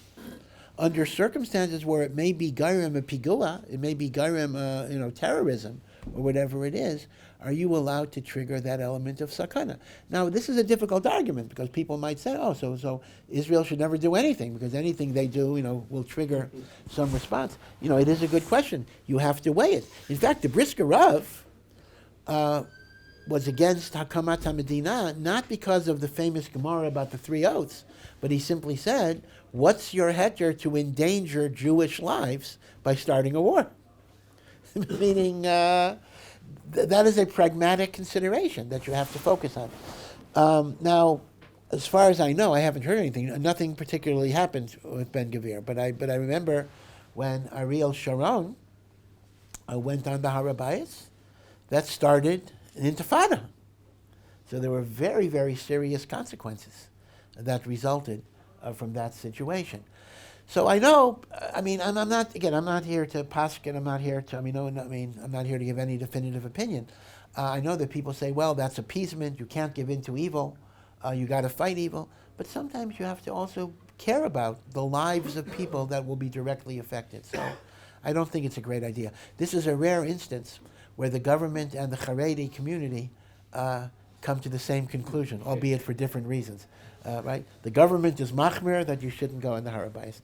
under circumstances where it may be gairem a pigua, it may be gairem, terrorism, or whatever it is, are you allowed to trigger that element of sakana? Now, this is a difficult argument because people might say, so Israel should never do anything because anything they do, will trigger some response. It is a good question. You have to weigh it. In fact, the Brisker Rav was against Hakamat HaMedina, not because of the famous Gemara about the 3 oaths, but he simply said, what's your heter to endanger Jewish lives by starting a war? Meaning, that is a pragmatic consideration that you have to focus on. Now, as far as I know, I haven't heard anything. Nothing particularly happened with Ben Gvir, but I remember when Ariel Sharon went on the Har HaBayit, that started an intifada. So there were very, very serious consequences that resulted from that situation. So I know, I'm not here to paskin, I'm not here to give any definitive opinion. I know that people say, well, that's appeasement, you can't give in to evil, you got to fight evil, but sometimes you have to also care about the lives of people that will be directly affected. So I don't think it's a great idea. This is a rare instance where the government and the Haredi community come to the same conclusion, albeit for different reasons. Right? The government is machmir that you shouldn't go in the Har HaBayit.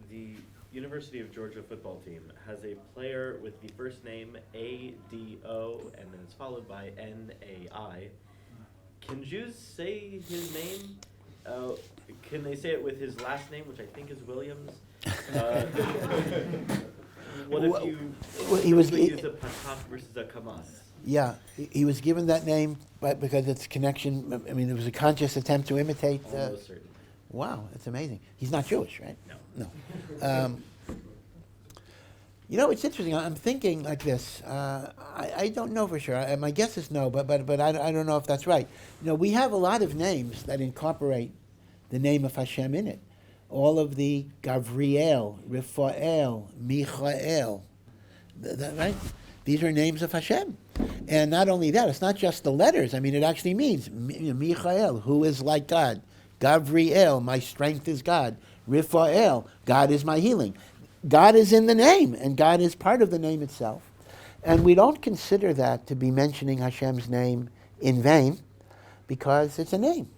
The University of Georgia football team has a player with the first name A-D-O, and then it's followed by N-A-I. Can Jews say his name? Can they say it with his last name, which I think is Williams? What if you use a patach versus a kamas? Yeah, he was given that name because its connection, I mean, it was a conscious attempt to imitate. Almost certain. Wow, that's amazing. He's not Jewish, right? No. No. You know, it's interesting. I'm thinking like this. I don't know for sure. My guess is no, but I don't know if that's right. You know, we have a lot of names that incorporate the name of Hashem in it. All of the Gavriel, Raphael, Michael, right? These are names of Hashem. And not only that, it's not just the letters. I mean, it actually means Michael, who is like God. Gavriel, my strength is God. Raphael, God is my healing. God is in the name, and God is part of the name itself. And we don't consider that to be mentioning Hashem's name in vain, because it's a name.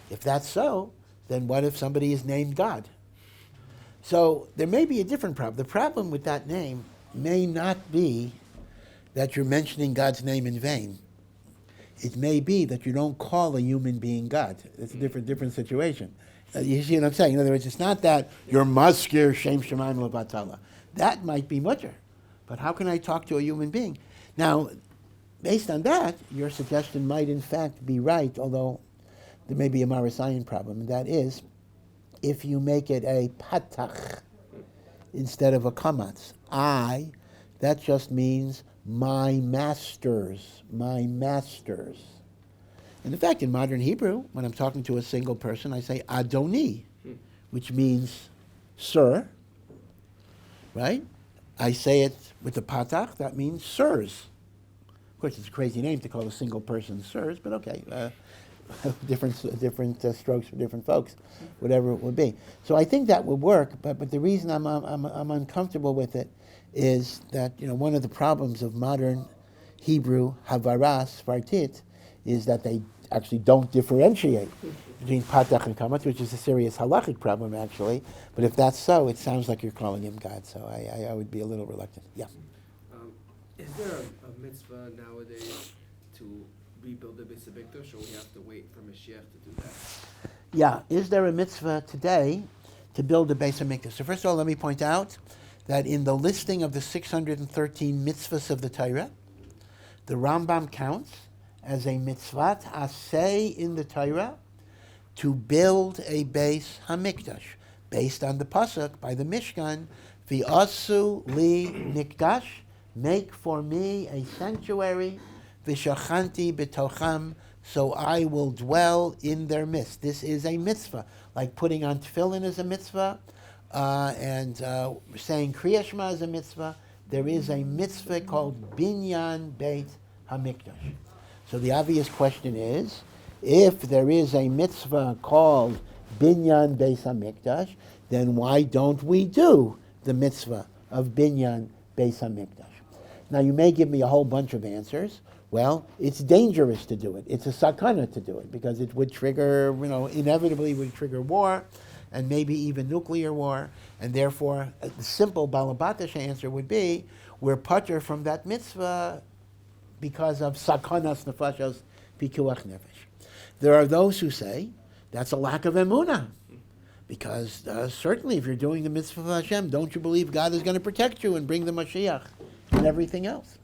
If that's so, then what if somebody is named God? So there may be a different problem. The problem with that name may not be that you're mentioning God's name in vain. It may be that you don't call a human being God. It's a different situation. You see what I'm saying? In other words, it's not that you're maskir shem shemaim levatala. That might be mutter. But how can I talk to a human being? Now, based on that, your suggestion might in fact be right, although there may be a Marasayan problem, and that is, if you make it a patach instead of a kamatz, that just means my masters, my masters. And in fact, in modern Hebrew, when I'm talking to a single person, I say Adoni, which means sir, right? I say it with the patach, that means sirs. Of course, it's a crazy name to call a single person sirs, but okay. Different strokes for different folks, whatever it would be. So I think that would work, but the reason I'm uncomfortable with it is that, you know, one of the problems of modern Hebrew havaras svartit is that they actually don't differentiate between patach and kamatz, which is a serious halachic problem actually. But if that's so, it sounds like you're calling him God. So I would be a little reluctant. Yeah. Is there a mitzvah nowadays to rebuild the Beis Hamikdash, or we have to wait for Mashiach to do that? Yeah. Is there a mitzvah today to build a Beis Hamikdash? So first of all, let me point out that in the listing of the 613 mitzvahs of the Torah, the Rambam counts as a mitzvat aseh in the Torah to build a Beis Hamikdash, based on the pasuk by the Mishkan, v'asu li mikdash, make for me a sanctuary, v'shachanti b'tocham, so I will dwell in their midst. This is a mitzvah, like putting on tefillin is a mitzvah, and saying Kriya Shema is a mitzvah. There is a mitzvah called Binyan Beit Hamikdash. So the obvious question is, if there is a mitzvah called Binyan Beit Hamikdash, then why don't we do the mitzvah of Binyan Beit Hamikdash? Now you may give me a whole bunch of answers. Well, it's dangerous to do it. It's a sakana to do it, because it would trigger, inevitably would trigger war, and maybe even nuclear war, and therefore the simple balabatish answer would be, we're patur from that mitzvah because of sakanas nefashos pikuach nefesh. There are those who say that's a lack of emunah, because certainly if you're doing the mitzvah of Hashem, don't you believe God is going to protect you and bring the Mashiach and everything else?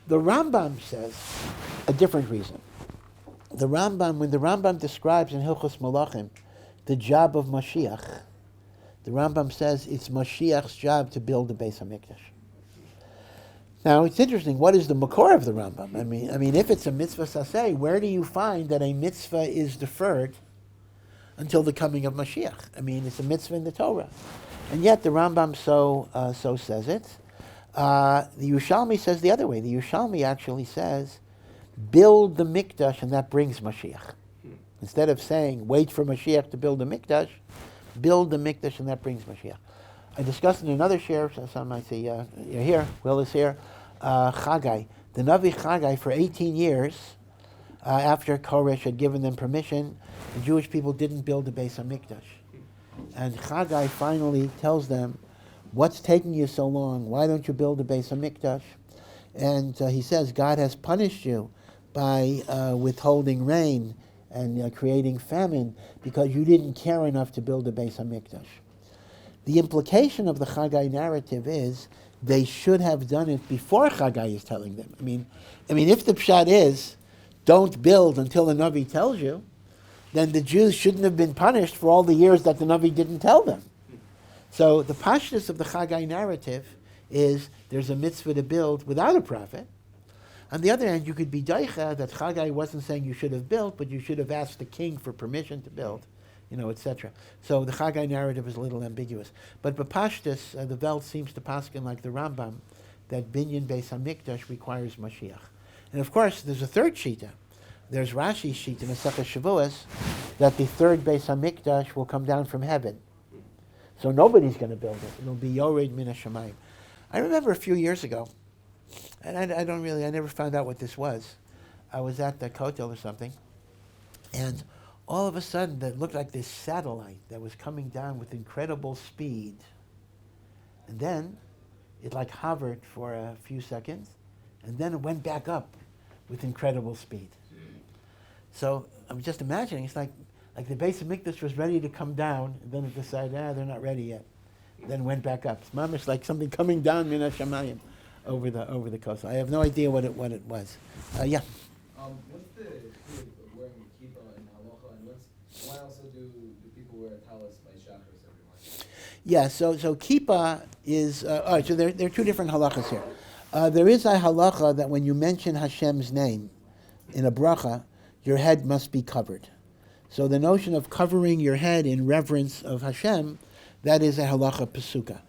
The Rambam says a different reason. When the Rambam describes in Hilchos Malachim the job of Mashiach, the Rambam says it's Mashiach's job to build the Beis Hamikdash. Now it's interesting. What is the makor of the Rambam? I mean, if it's a mitzvah saseh, where do you find that a mitzvah is deferred until the coming of Mashiach? I mean, it's a mitzvah in the Torah, and yet the Rambam so says it. The Yerushalmi says the other way. The Yerushalmi actually says, build the mikdash and that brings Mashiach. Instead of saying, wait for Mashiach to build the mikdash, build the mikdash and that brings Mashiach. I discussed in another share, so some might say, you're here, Will is here, Chagai. The Navi Chagai, for 18 years, after Koresh had given them permission, the Jewish people didn't build the Beis HaMikdash. And Chagai finally tells them, what's taking you so long? Why don't you build a Beis HaMikdash? And he says, God has punished you by withholding rain and creating famine because you didn't care enough to build a Beis HaMikdash. The implication of the Chagai narrative is, they should have done it before Chagai is telling them. I mean, if the pshat is, don't build until the Navi tells you, then the Jews shouldn't have been punished for all the years that the Navi didn't tell them. So the pashtus of the Chagai narrative is there's a mitzvah to build without a prophet. On the other hand, you could be daicha that Chagai wasn't saying you should have built, but you should have asked the king for permission to build, etc. So the Chagai narrative is a little ambiguous. But B'pashtus, the Welt seems to paskin like the Rambam, that Binyan Beis HaMikdash requires Mashiach. And of course, there's a third shita. There's Rashi's shita in Masechah Shavuos, that the third Beis HaMikdash will come down from heaven. So nobody's going to build it. It'll be Yored Min HaShamayim. I remember a few years ago, and I never found out what this was. I was at the Kotel or something, and all of a sudden it looked like this satellite that was coming down with incredible speed. And then it like hovered for a few seconds, and then it went back up with incredible speed. So I'm just imagining, it's like the Beis HaMikdash was ready to come down, and then it decided, they're not ready yet. Then went back up. It's mamish like something coming down min hashamayim over the coast. I have no idea what it was. Yeah. What's the issue of wearing kippah in halacha, and why also do people wear talis by shachris every morning? Yeah. So kippah is all right. So there are two different halachas here. There is a halacha that when you mention Hashem's name in a bracha, your head must be covered. So the notion of covering your head in reverence of Hashem, that is a halacha pesuka.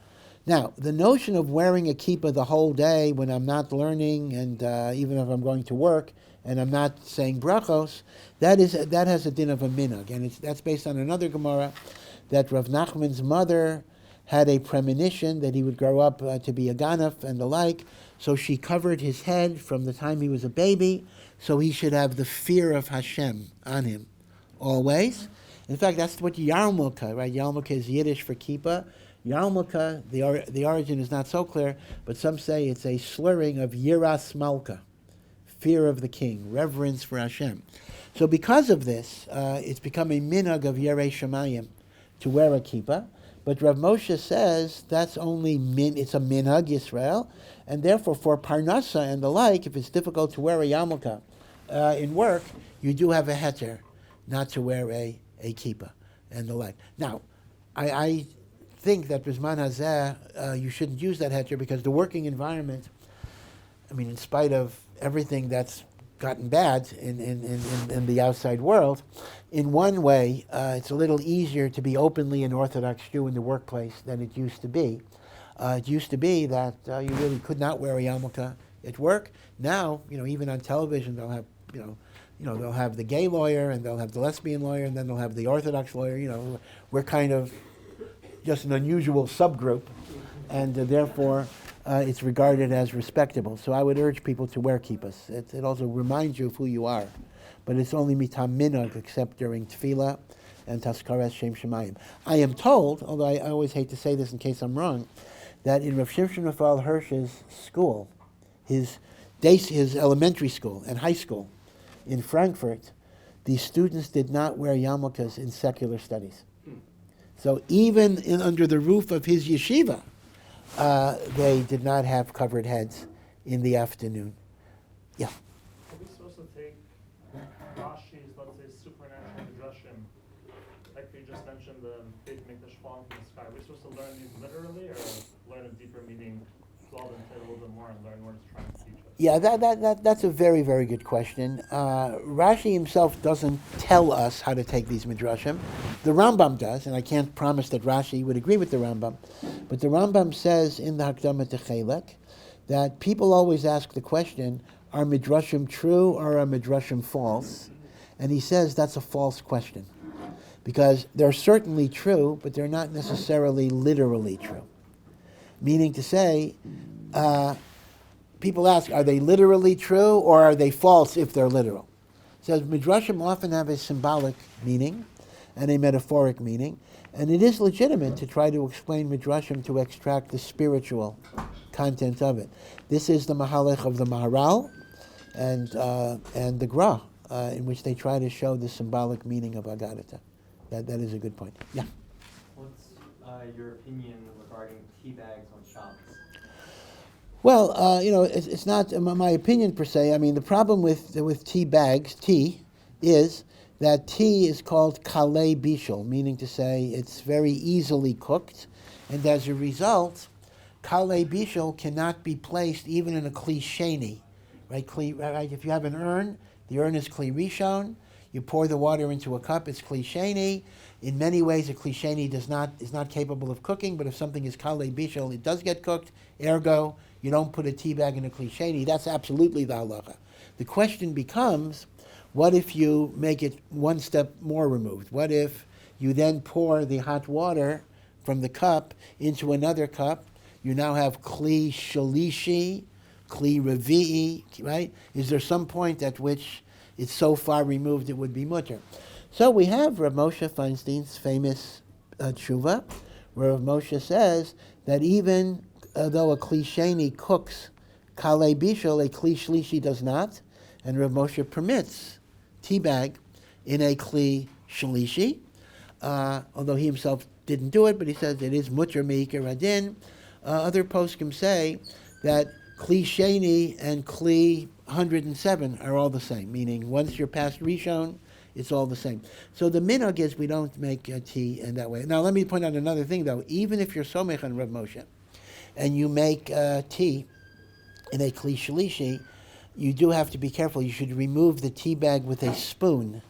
Now, the notion of wearing a kippah the whole day when I'm not learning, and even if I'm going to work and I'm not saying brachos, that has a din of a minhag, and that's based on another Gemara that Rav Nachman's mother had a premonition that he would grow up to be a ganef and the like, so she covered his head from the time he was a baby, so he should have the fear of Hashem on him always. In fact, that's what yarmulke, right? Yarmulke is Yiddish for kippah. Yarmulke, the origin is not so clear, but some say it's a slurring of yiras malka, fear of the king, reverence for Hashem. So because of this, it's become a minhag of Yerei Shemayim to wear a kippah. But Rav Moshe says that's only it's a minhag Yisrael, and therefore for parnasa and the like, if it's difficult to wear a yarmulke in work, you do have a heter not to wear a kippah and the like. Now, I think that Bisman Hazeh, you shouldn't use that heter because the working environment, in spite of everything that's gotten bad in the outside world, in one way, it's a little easier to be openly an Orthodox Jew in the workplace than it used to be. It used to be that you really could not wear a yarmulke at work. Now, even on television, they'll have, they'll have the gay lawyer, and they'll have the lesbian lawyer, and then they'll have the Orthodox lawyer. We're kind of just an unusual subgroup, and therefore it's regarded as respectable. So I would urge people to wear kippahs. It also reminds you of who you are, but it's only mitam minhag, except during tefillah and taskaras shem shemayim. I am told, although I always hate to say this in case I'm wrong, that in Rav Shimshon Raphael Hirsch's school, his elementary school and high school in Frankfurt, the students did not wear yarmulkes in secular studies. So even under the roof of his yeshiva, they did not have covered heads in the afternoon. Yeah. Are we supposed to take Rashi's, let's say, supernatural midrashim, like we just mentioned, the big mikdash falling from the sky? Are we supposed to learn these literally, or learn a deeper meaning, delve into it a little bit more, and learn what it's trying to teach us? Yeah, that's a very, very good question. Rashi himself doesn't tell us how to take these midrashim. The Rambam does, and I can't promise that Rashi would agree with the Rambam, but the Rambam says in the Hakdama Techelek that people always ask the question, are midrashim true or are midrashim false? And he says that's a false question, because they're certainly true, but they're not necessarily literally true. Meaning to say, people ask, are they literally true or are they false if they're literal? It says midrashim often have a symbolic meaning and a metaphoric meaning, and it is legitimate to try to explain midrashim to extract the spiritual content of it. This is the Mahalach of the Maharal and the Gra, in which they try to show the symbolic meaning of Agadata. That is a good point. Yeah. What's your opinion regarding tea bags on Shabbos? Well, it's not my opinion per se. I mean, the problem with tea is that tea is called kalei bishul, meaning to say it's very easily cooked, and as a result, kalei bishul cannot be placed even in a kli sheni, right? Right? If you have an urn, the urn is kli rishon. You pour the water into a cup, it's kli sheni. In many ways, a kli sheni is not capable of cooking, but if something is kalei bishul, it does get cooked. Ergo, you don't put a tea bag in a kli sheni. That's absolutely the halacha. The question becomes, what if you make it one step more removed? What if you then pour the hot water from the cup into another cup? You now have kli shalishi, kli revi'i, right? Is there some point at which it's so far removed it would be mutter? So we have Rav Moshe Feinstein's famous tshuva, where Rav Moshe says that even though a kli sheni cooks kalei bishul, a kli shlishi does not, and Rav Moshe permits tea bag in a kli shlishi, although he himself didn't do it, but he says it is mutter meikar adin. Other poskim say that kli sheni and kli 107 are all the same, meaning once you're past rishon, it's all the same. So the minhag is we don't make tea in that way. Now let me point out another thing though. Even if you're somech on Rav Moshe, and you make tea in a kli shlishi, you do have to be careful. You should remove the tea bag with a spoon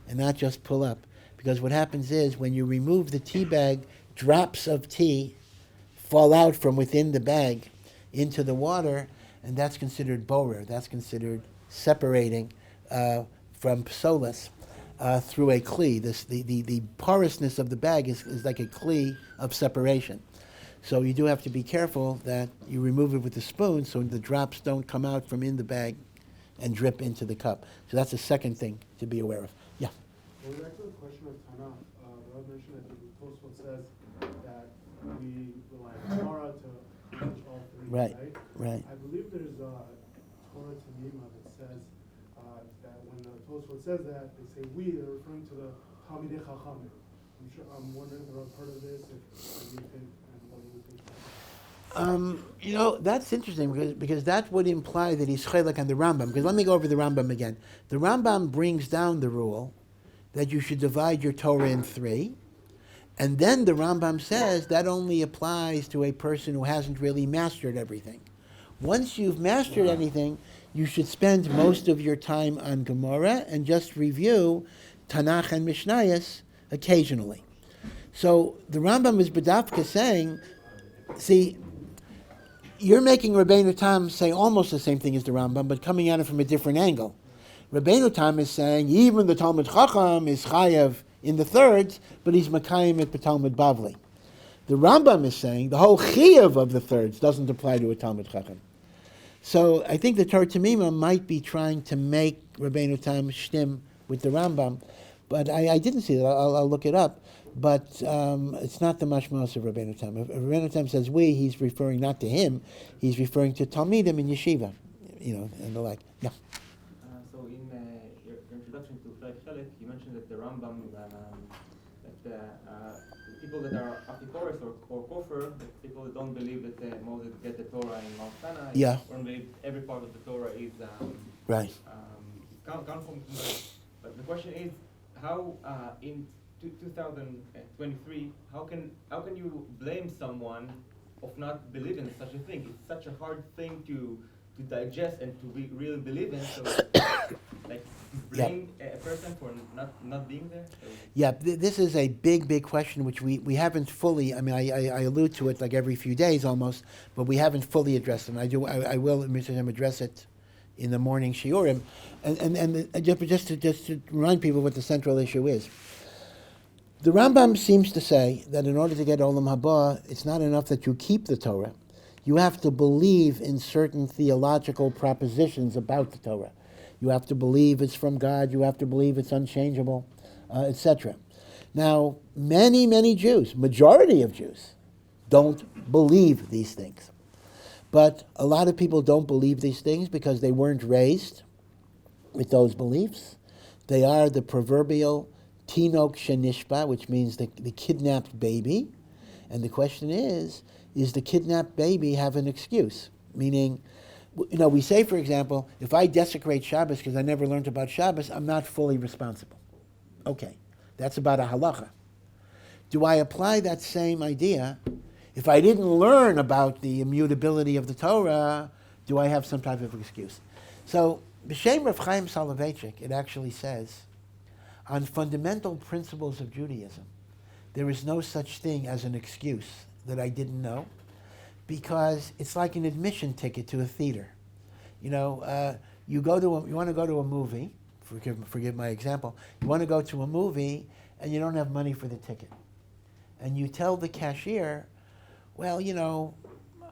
and not just pull up. Because what happens is when you remove the tea bag, drops of tea fall out from within the bag into the water, and that's considered borer. That's considered separating from psolas through a kli. The porousness of the bag is like a kli of separation. So you do have to be careful that you remove it with a spoon so the drops don't come out from in the bag and drip into the cup. So that's the second thing to be aware of. Yeah? Well, back to the question of Tanakh, Rob mentioned that the Tosfot says that we rely on Torah to manage all three, Right. I believe there's a Torah Tanima that says that when the Tosfot says that, they say we, they're referring to the Talmidei Chachamim. I'm wondering if I've heard of this, if you think, and what do you think? That's interesting because that would imply that he's chelek on the Rambam. Because let me go over the Rambam again. The Rambam brings down the rule that you should divide your Torah in three, and then the Rambam says that only applies to a person who hasn't really mastered everything. Once you've mastered anything, you should spend most of your time on Gemara and just review Tanakh and Mishnayos occasionally. So the Rambam is Badafka saying, see, you're making Rabbeinu Tam say almost the same thing as the Rambam, but coming at it from a different angle. Rabbeinu Tam is saying even the Talmud Chacham is chayav in the thirds, but he's makayim at the Talmud Bavli. The Rambam is saying the whole chayav of the thirds doesn't apply to a Talmud Chacham. So I think the Torah Tamima might be trying to make Rabbeinu Tam shtim with the Rambam, but I didn't see that. I'll look it up. But it's not the mashmas of Rabbeinu Tam. If Rabbeinu Tam says we, he's referring not to him, he's referring to Talmidim in yeshiva, and the like. Yeah. So in your introduction to Chelek, you mentioned that the Rambam, that people that are Apikoros or Kofar, people that don't believe that Moses get the Torah in Mount Sinai, Yeah. don't believe every part of the Torah is Right. come from. But the question is, how in 2023, how can you blame someone of not believing in such a thing? It's such a hard thing to digest and to really believe in. So, like, blame a person for not being there. So Yeah, this is a big question which we haven't fully. I mean, I allude to it like every few days almost, but we haven't fully addressed it. I will address it in the morning shiurim, and just to remind people what the central issue is. The Rambam seems to say that in order to get Olam Haba, it's not enough that you keep the Torah. You have to believe in certain theological propositions about the Torah. You have to believe it's from God. You have to believe it's unchangeable, etc. Now, many Jews, majority of Jews, don't believe these things. But a lot of people don't believe these things because they weren't raised with those beliefs. They are the proverbial Tinok Shenishba, which means the kidnapped baby. And the question is the kidnapped baby have an excuse? Meaning, we say, for example, if I desecrate Shabbos because I never learned about Shabbos, I'm not fully responsible. Okay, that's about a halacha. Do I apply that same idea? If I didn't learn about the immutability of the Torah, do I have some type of excuse? So, B'Shem Rav Chaim Soloveitchik, it actually says, on fundamental principles of Judaism, there is no such thing as an excuse that I didn't know, because it's like an admission ticket to a theater. You want to go to a movie. Forgive my example. You want to go to a movie and you don't have money for the ticket, and you tell the cashier, "Well,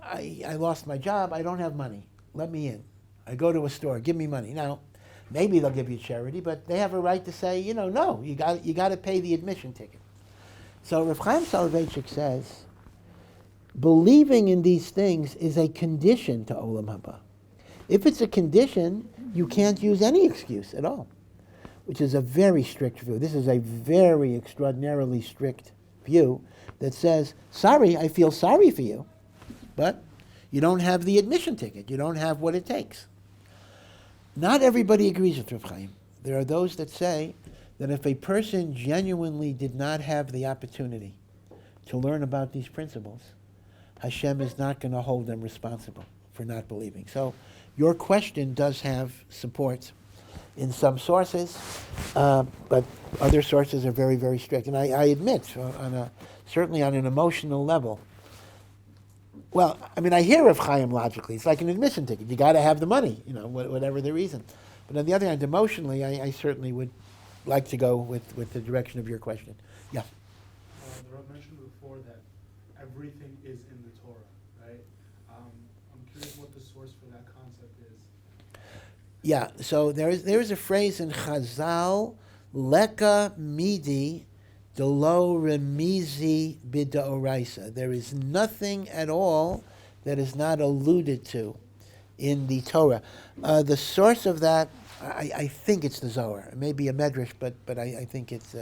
I lost my job. I don't have money. Let me in." I go to a store. Give me money. Now, maybe they'll give you charity, but they have a right to say, no. You got to pay the admission ticket. So Rav Chaim Soloveitchik says, believing in these things is a condition to Olam Haba. If it's a condition, you can't use any excuse at all, which is a very strict view. This is a very extraordinarily strict view that says, sorry, I feel sorry for you, but you don't have the admission ticket. You don't have what it takes. Not everybody agrees with Rav Chaim. There are those that say that if a person genuinely did not have the opportunity to learn about these principles, Hashem is not going to hold them responsible for not believing. So your question does have support in some sources, but other sources are very, very strict. And I admit, certainly on an emotional level, well, I hear Rav Chaim logically. It's like an admission ticket. You got to have the money, whatever the reason. But on the other hand, emotionally, I certainly would like to go with the direction of your question. Yeah. The Rav mentioned before that everything is in the Torah, right? I'm curious what the source for that concept is. Yeah, so there is a phrase in Chazal, Leka midi delo remizi b'da'oraisa. There is nothing at all that is not alluded to in the Torah. The source of that, I think it's the Zohar. It may be a medrash, but I think it's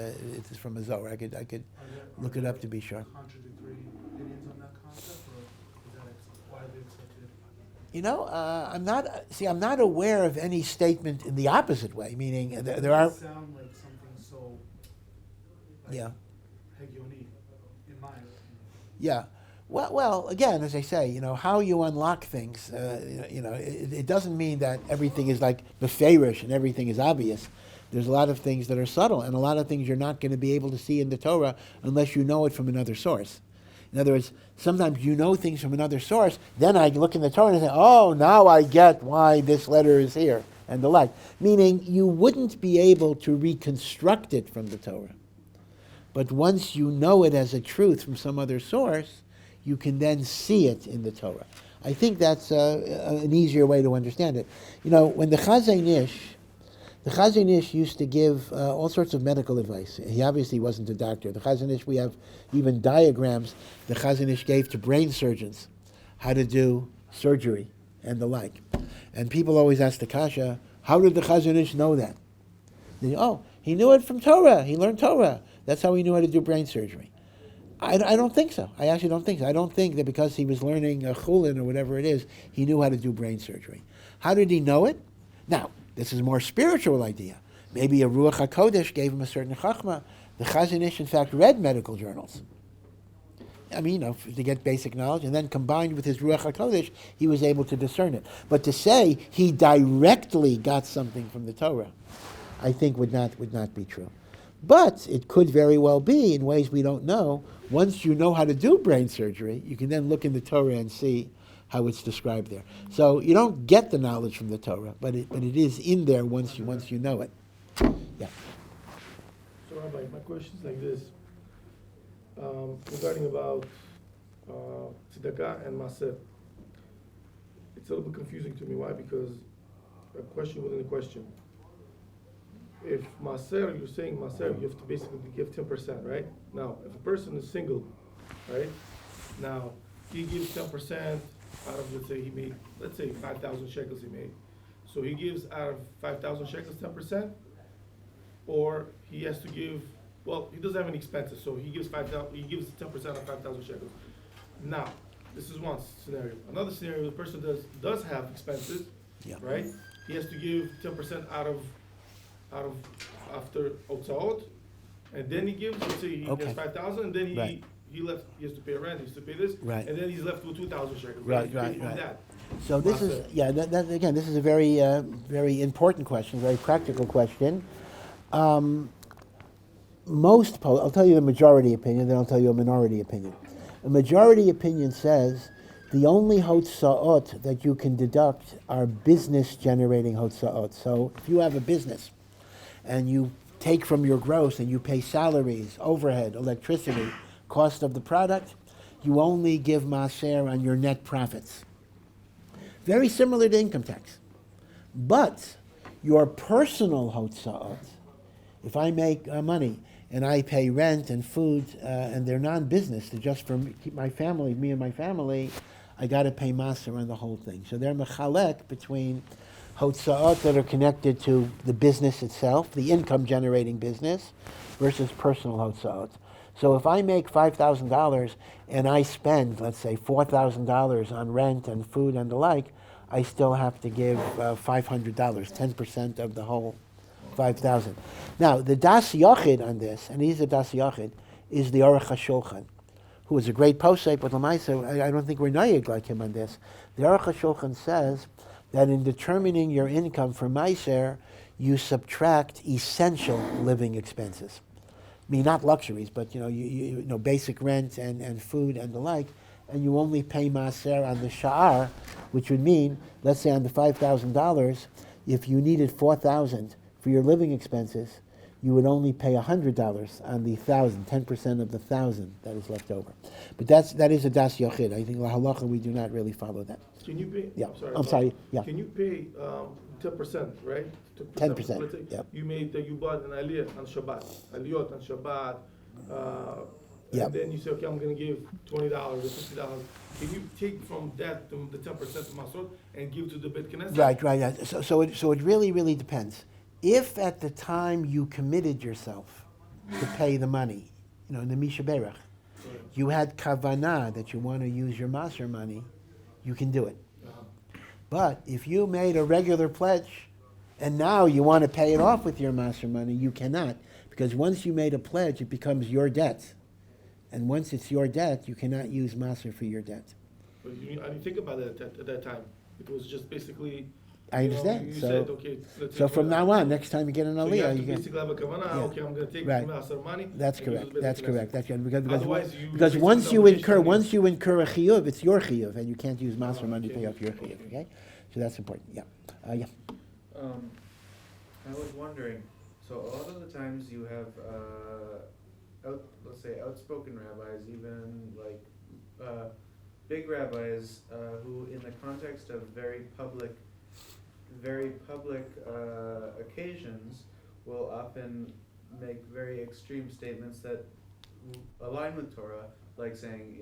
from a Zohar. I could look it up to be sure. Contradictory opinions on that concept, or is that widely accepted? I'm not aware of any statement in the opposite way. Meaning there are. It sound like something so. Yeah. Hegioni, in my opinion. Yeah. Well, again, as I say, how you unlock things, it doesn't mean that everything is like beferish and everything is obvious. There's a lot of things that are subtle, and a lot of things you're not going to be able to see in the Torah unless you know it from another source. In other words, sometimes you know things from another source, then I look in the Torah and say, oh, now I get why this letter is here, and the like. Meaning, you wouldn't be able to reconstruct it from the Torah. But once you know it as a truth from some other source, you can then see it in the Torah. I think that's an easier way to understand it. When the Chazon Ish used to give all sorts of medical advice. He obviously wasn't a doctor. The Chazon Ish, we have even diagrams the Chazon Ish gave to brain surgeons, how to do surgery and the like. And people always ask the kasha, how did the Chazon Ish know that? He knew it from Torah. He learned Torah. That's how he knew how to do brain surgery. I don't think so. I actually don't think so. I don't think that because he was learning chulin or whatever it is, he knew how to do brain surgery. How did he know it? Now, this is a more spiritual idea. Maybe a Ruach HaKodesh gave him a certain chachma. The Chazon Ish, in fact, read medical journals. To get basic knowledge, and then combined with his Ruach HaKodesh, he was able to discern it. But to say he directly got something from the Torah, I think would not be true. But it could very well be, in ways we don't know. Once you know how to do brain surgery, you can then look in the Torah and see how it's described there. So you don't get the knowledge from the Torah, but it is in there once you know it. Yeah. So Rabbi, my question is like this. Regarding about tzedakah and maser. It's a little bit confusing to me. Why? Because a question within a question. If maser, you're saying maser, you have to basically give 10%, right? Now, if a person is single, right? Now, he gives 10% out of, let's say 5,000 shekels he made. So he gives out of 5,000 shekels 10%, or he has to give, he doesn't have any expenses, so he gives 10% of 5,000 shekels. Now, This is one scenario. Another scenario, the person does have expenses, Yeah. right? He has to give 10% out of after otzaot, and then he gives. Let's say he Okay. gets 5,000, and then Right. he has to pay rent. He has to pay this, Right. and then he's left with 2,000 shekels. Right, He right, pays right. That. So this is, yeah, again, this is a very, very important question, very practical question. I'll tell you the majority opinion, then I'll tell you a minority opinion. A majority opinion says the only hotza'ot that you can deduct are business-generating hotza'ot. So if you have a business and you take from your gross and you pay salaries, overhead, electricity, cost of the product, you only give maser on your net profits. Very similar to income tax. But your personal hotza'ot, if I make money and I pay rent and food and they're non-business, they're just for keep my family, me and my family, I got to pay maser on the whole thing. So they're mechalek between hotza'ot that are connected to the business itself, the income-generating business, versus personal hotza'ot. So if I make $5,000 and I spend, let's say, $4,000 on rent and food and the like, I still have to give $500, 10% of the whole 5,000. Now, the Das Yochid on this, and he's a Das Yochid, is the Aruch HaShulchan, who is a great posek, but Lamaisa, I don't think we're nayig like him on this. The Aruch HaShulchan says that in determining your income for Meiser, you subtract essential living expenses. I mean, not luxuries, but you know, basic rent and food and the like, and you only pay maser on the sha'ar, which would mean, let's say on the $5,000, if you needed $4,000 for your living expenses, you would only pay $100 on the 1,000, 10% of the 1,000 that is left over. But that is a das yochid. I think la halacha we do not really follow that. Can you pay? Yeah. I'm sorry. Yeah. Can you pay 10%, right? 10%, Let's say yep. you bought an aliyah on Shabbat, aliyot on Shabbat, Yep. and then you say, okay, I'm going to give $20 or $50. Can you take from that to the 10% of Masor and give to the Beit Knesset? Right. Yeah. So it really, really depends. If at the time you committed yourself to pay the money, in the Misha Berach, you had kavanah that you want to use your maser money, you can do it. But if you made a regular pledge and now you want to pay it off with your maser money, you cannot. Because once you made a pledge, it becomes your debt. And once it's your debt, you cannot use maser for your debt. But I didn't think about it at that time. It was just basically. I understand. You So, said, okay, so from now on, next time you get an so you aliyah, have to you get. basically have a kavanah. Yeah. Okay, I'm going to take Right. Maser money. That's and use correct. the Beit That's Knesset. correct. That's correct. Otherwise, you Because basically once you obligation incur is- a chiyuv, it's your chiyuv, and you can't use maser money to pay off your chiyuv. Okay, so that's important. Yeah, yeah. I was wondering, so a lot of the times you have, let's say outspoken rabbis, even like big rabbis, who in the context of very public occasions will often make very extreme statements that align with Torah, like saying,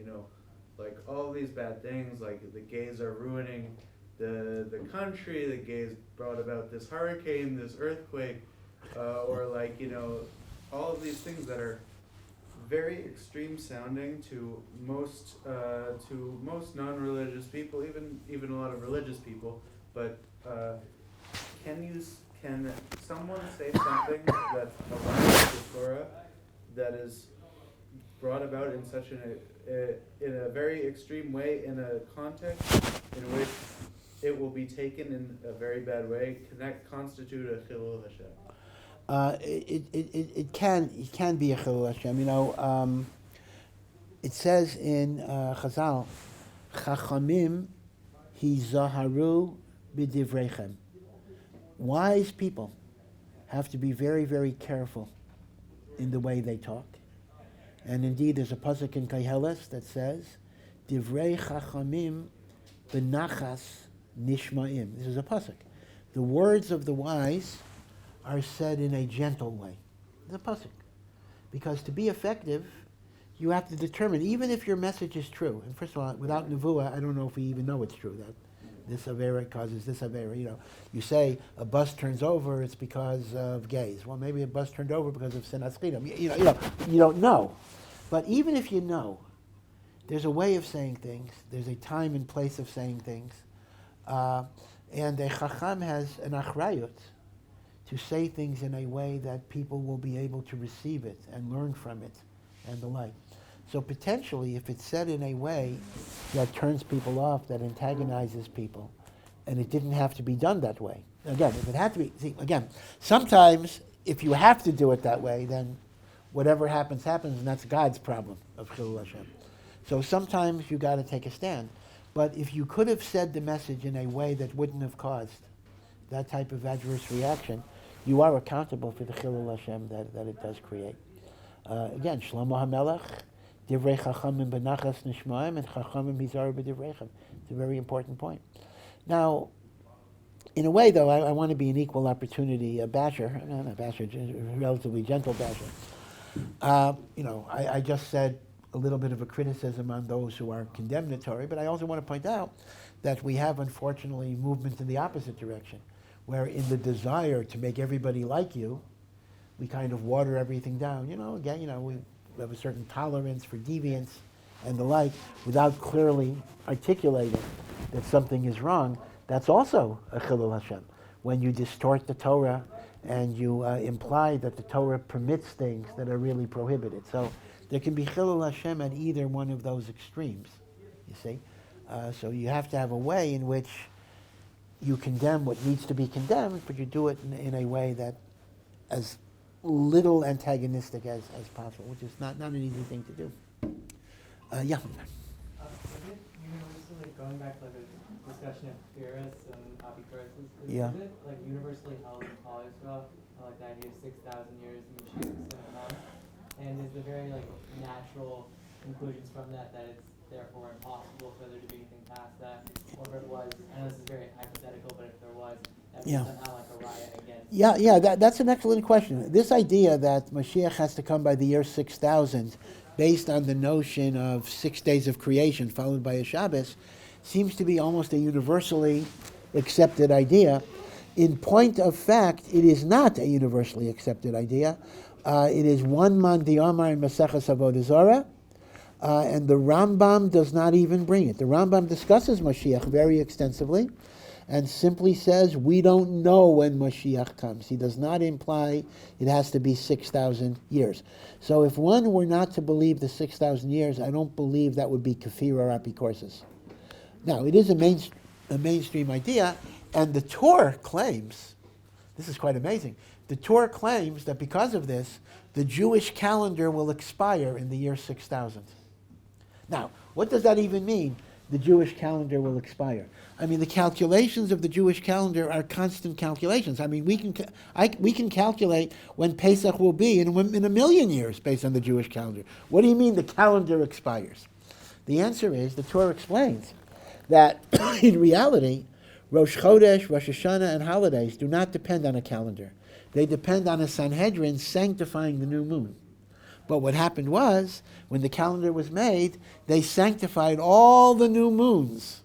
like all these bad things, like the gays are ruining the country, the gays brought about this hurricane, this earthquake, or like, all of these things that are very extreme sounding to most non-religious people, even a lot of religious people. But can someone say something that's aligned with the Torah that is brought about in such in a very extreme way, in a context in which it will be taken in a very bad way, constitute a chilul Hashem? It can be a chilul Hashem. It says in Chazal, Chachamim hizaharu b'divrechem. Wise people have to be very, very careful in the way they talk. And indeed, there's a pasuk in Koheles that says, Divrei Chachamim b'nachas nishma'im. This is a pasuk. The words of the wise are said in a gentle way. It's a pasuk. Because to be effective, you have to determine, even if your message is true, and first of all, without nevuah, I don't know if we even know it's true, that this avera causes this avera. You say a bus turns over, it's because of gays. Well, maybe a bus turned over because of sinas chidam. You don't know. But even if you know, There's a way of saying things. There's a time and place of saying things. And a chacham has an achrayut to say things in a way that people will be able to receive it and learn from it and the like. So potentially, if it's said in a way that turns people off, that antagonizes people, and it didn't have to be done that way. Again, if it had to be, see, again, sometimes if you have to do it that way, then whatever happens, happens, and that's God's problem of Chilul Hashem. So sometimes you got to take a stand. But if you could have said the message in a way that wouldn't have caused that type of adverse reaction, you are accountable for the Chilul Hashem that it does create. Again, Shlomo HaMelech, Divrei Chachamim Benachas Nishmaim, and Chachamim Hizaru B'Divreichem. It's a very important point. Now, in a way, though, I want to be an equal opportunity basher, not a basher, a relatively gentle basher. I just said a little bit of a criticism on those who are condemnatory, but I also want to point out that we have, unfortunately, movements in the opposite direction, where in the desire to make everybody like you, we kind of water everything down. We have a certain tolerance for deviance and the like, without clearly articulating that something is wrong. That's also a Chilul Hashem. When you distort the Torah and you imply that the Torah permits things that are really prohibited. So there can be Chilul Hashem at either one of those extremes, you see. So you have to have a way in which you condemn what needs to be condemned, but you do it in a way that as little antagonistic as possible, which is not an easy thing to do. Yeah. Going back to the discussion of theorists and apikoros, Yeah. is it like universally held in Israel, like the idea of 6,000 years in Mashiach's going to come? And is the very natural conclusions from that it's therefore impossible for there to be anything past that? Or if it was, I know this is very hypothetical, but if there was, that would be somehow like a riot against. That's an excellent question. This idea that Mashiach has to come by the year 6,000, based on the notion of 6 days of creation followed by a Shabbos, seems to be almost a universally accepted idea. In point of fact, it is not a universally accepted idea. It is one man di'amar in Maseches Avodah Zarah, and the Rambam does not even bring it. The Rambam discusses Mashiach very extensively and simply says, we don't know when Mashiach comes. He does not imply it has to be 6,000 years. So if one were not to believe the 6,000 years, I don't believe that would be kafir or apikorsis. Now, it is a mainstream idea, and the Torah claims, this is quite amazing, the Torah claims that because of this, the Jewish calendar will expire in the year 6,000. Now, what does that even mean, the Jewish calendar will expire? I mean, the calculations of the Jewish calendar are constant calculations. I mean, we can calculate when Pesach will be in a million years based on the Jewish calendar. What do you mean the calendar expires? The answer is, the Torah explains that in reality, Rosh Chodesh, Rosh Hashanah, and holidays do not depend on a calendar. They depend on a Sanhedrin sanctifying the new moon. But what happened was, when the calendar was made, they sanctified all the new moons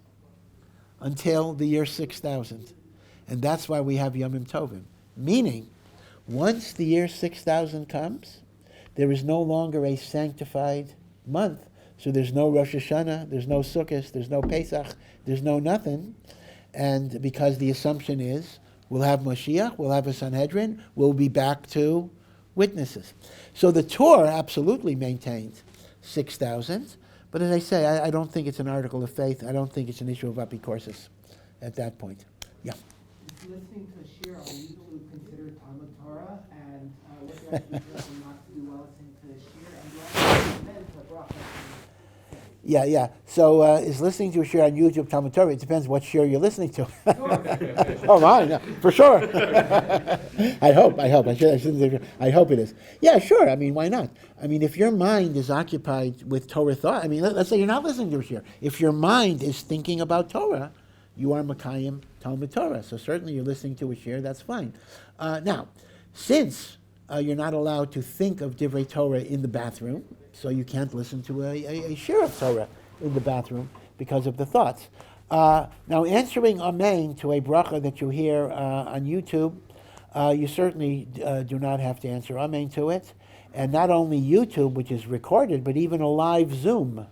until the year 6,000. And that's why we have Yomim Tovim. Meaning, once the year 6,000 comes, there is no longer a sanctified month. So there's no Rosh Hashanah, there's no Sukkot, there's no Pesach, there's no nothing. And because the assumption is, we'll have Mashiach, we'll have a Sanhedrin, we'll be back to witnesses. So the Torah absolutely maintains 6,000, but as I say, I don't think it's an article of faith. I don't think it's an issue of apikorsis at that point. Yeah. Listening to Shir on YouTube considered Talmud Torah, and what the idea is not to do well listening to Shir, and the other to BRACHA. Yeah. So is listening to a shir on YouTube Talmud Torah? It depends what shir you're listening to. Oh, mine, for sure. I hope. I hope it is. Yeah, sure. I mean, why not? I mean, if your mind is occupied with Torah thought, I mean, let's say you're not listening to a shir. If your mind is thinking about Torah, you are Makayim Talmud Torah. So certainly you're listening to a shir, that's fine. Now, since you're not allowed to think of Divrei Torah in the bathroom, so you can't listen to a shir of Torah in the bathroom because of the thoughts. Now, answering Amen to a bracha that you hear on YouTube, you certainly do not have to answer Amen to it. And not only YouTube, which is recorded, but even a live Zoom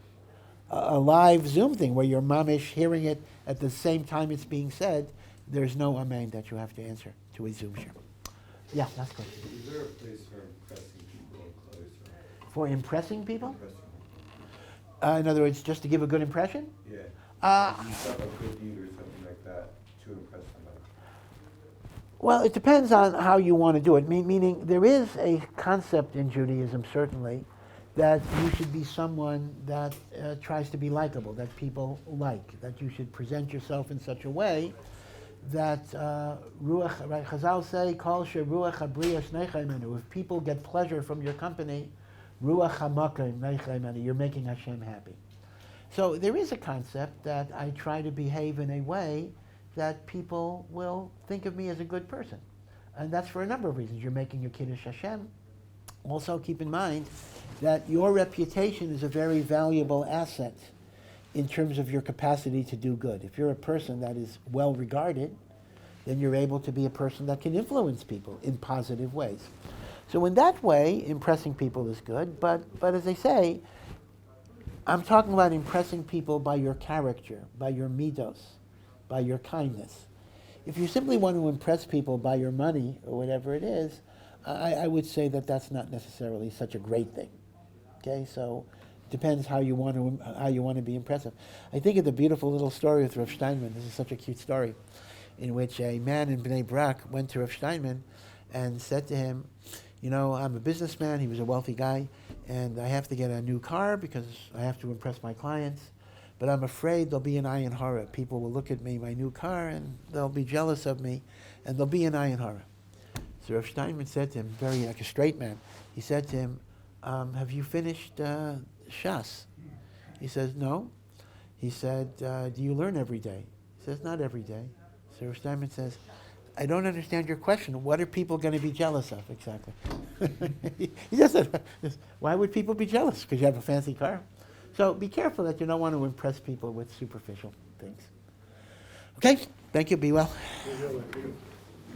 a live Zoom thing where you're mamish hearing it at the same time it's being said, there's no amen that you have to answer to a Zoom share. Yeah, last question. Is there a place for impressing people closer? For impressing people? Impressing. In other words, just to give a good impression? Yeah. Uh, You have a good deed or something like that to impress somebody. Well, it depends on how you want to do it. Meaning, there is a concept in Judaism, certainly, that you should be someone that tries to be likable, that people like, that you should present yourself in such a way that ruach, right? Chazal say, "Kol sheruach habriya shneicha imenu." If people get pleasure from your company, ruach hamakom neicha imenu, you're making Hashem happy. So there is a concept that I try to behave in a way that people will think of me as a good person. And that's for a number of reasons. You're making your Kiddush Hashem. Also keep in mind that your reputation is a very valuable asset in terms of your capacity to do good. If you're a person that is well regarded, then you're able to be a person that can influence people in positive ways. So in that way, impressing people is good, but as I say, I'm talking about impressing people by your character, by your midos, by your kindness. If you simply want to impress people by your money or whatever it is, I would say that that's not necessarily such a great thing. Okay, so it depends how you want to be impressive. I think of the beautiful little story with Rav Steinman. This is such a cute story, in which a man in Bnei Brak went to Rav Steinman and said to him, "You know, I'm a businessman." He was a wealthy guy, and I have to get a new car because I have to impress my clients. But I'm afraid there'll be an ayin hara. People will look at me, my new car, and they'll be jealous of me, and there'll be an ayin hara. So Rav Steinman said to him, very like a straight man, he said to him, "Have you finished Shas?" He says, "No." He said, "Do you learn every day?" He says, "Not every day." So Rav Steinman says, "I don't understand your question. What are people going to be jealous of exactly?" He just said, "Why would people be jealous? Because you have a fancy car?" So be careful that you don't want to impress people with superficial things. Okay, thank you. Be well.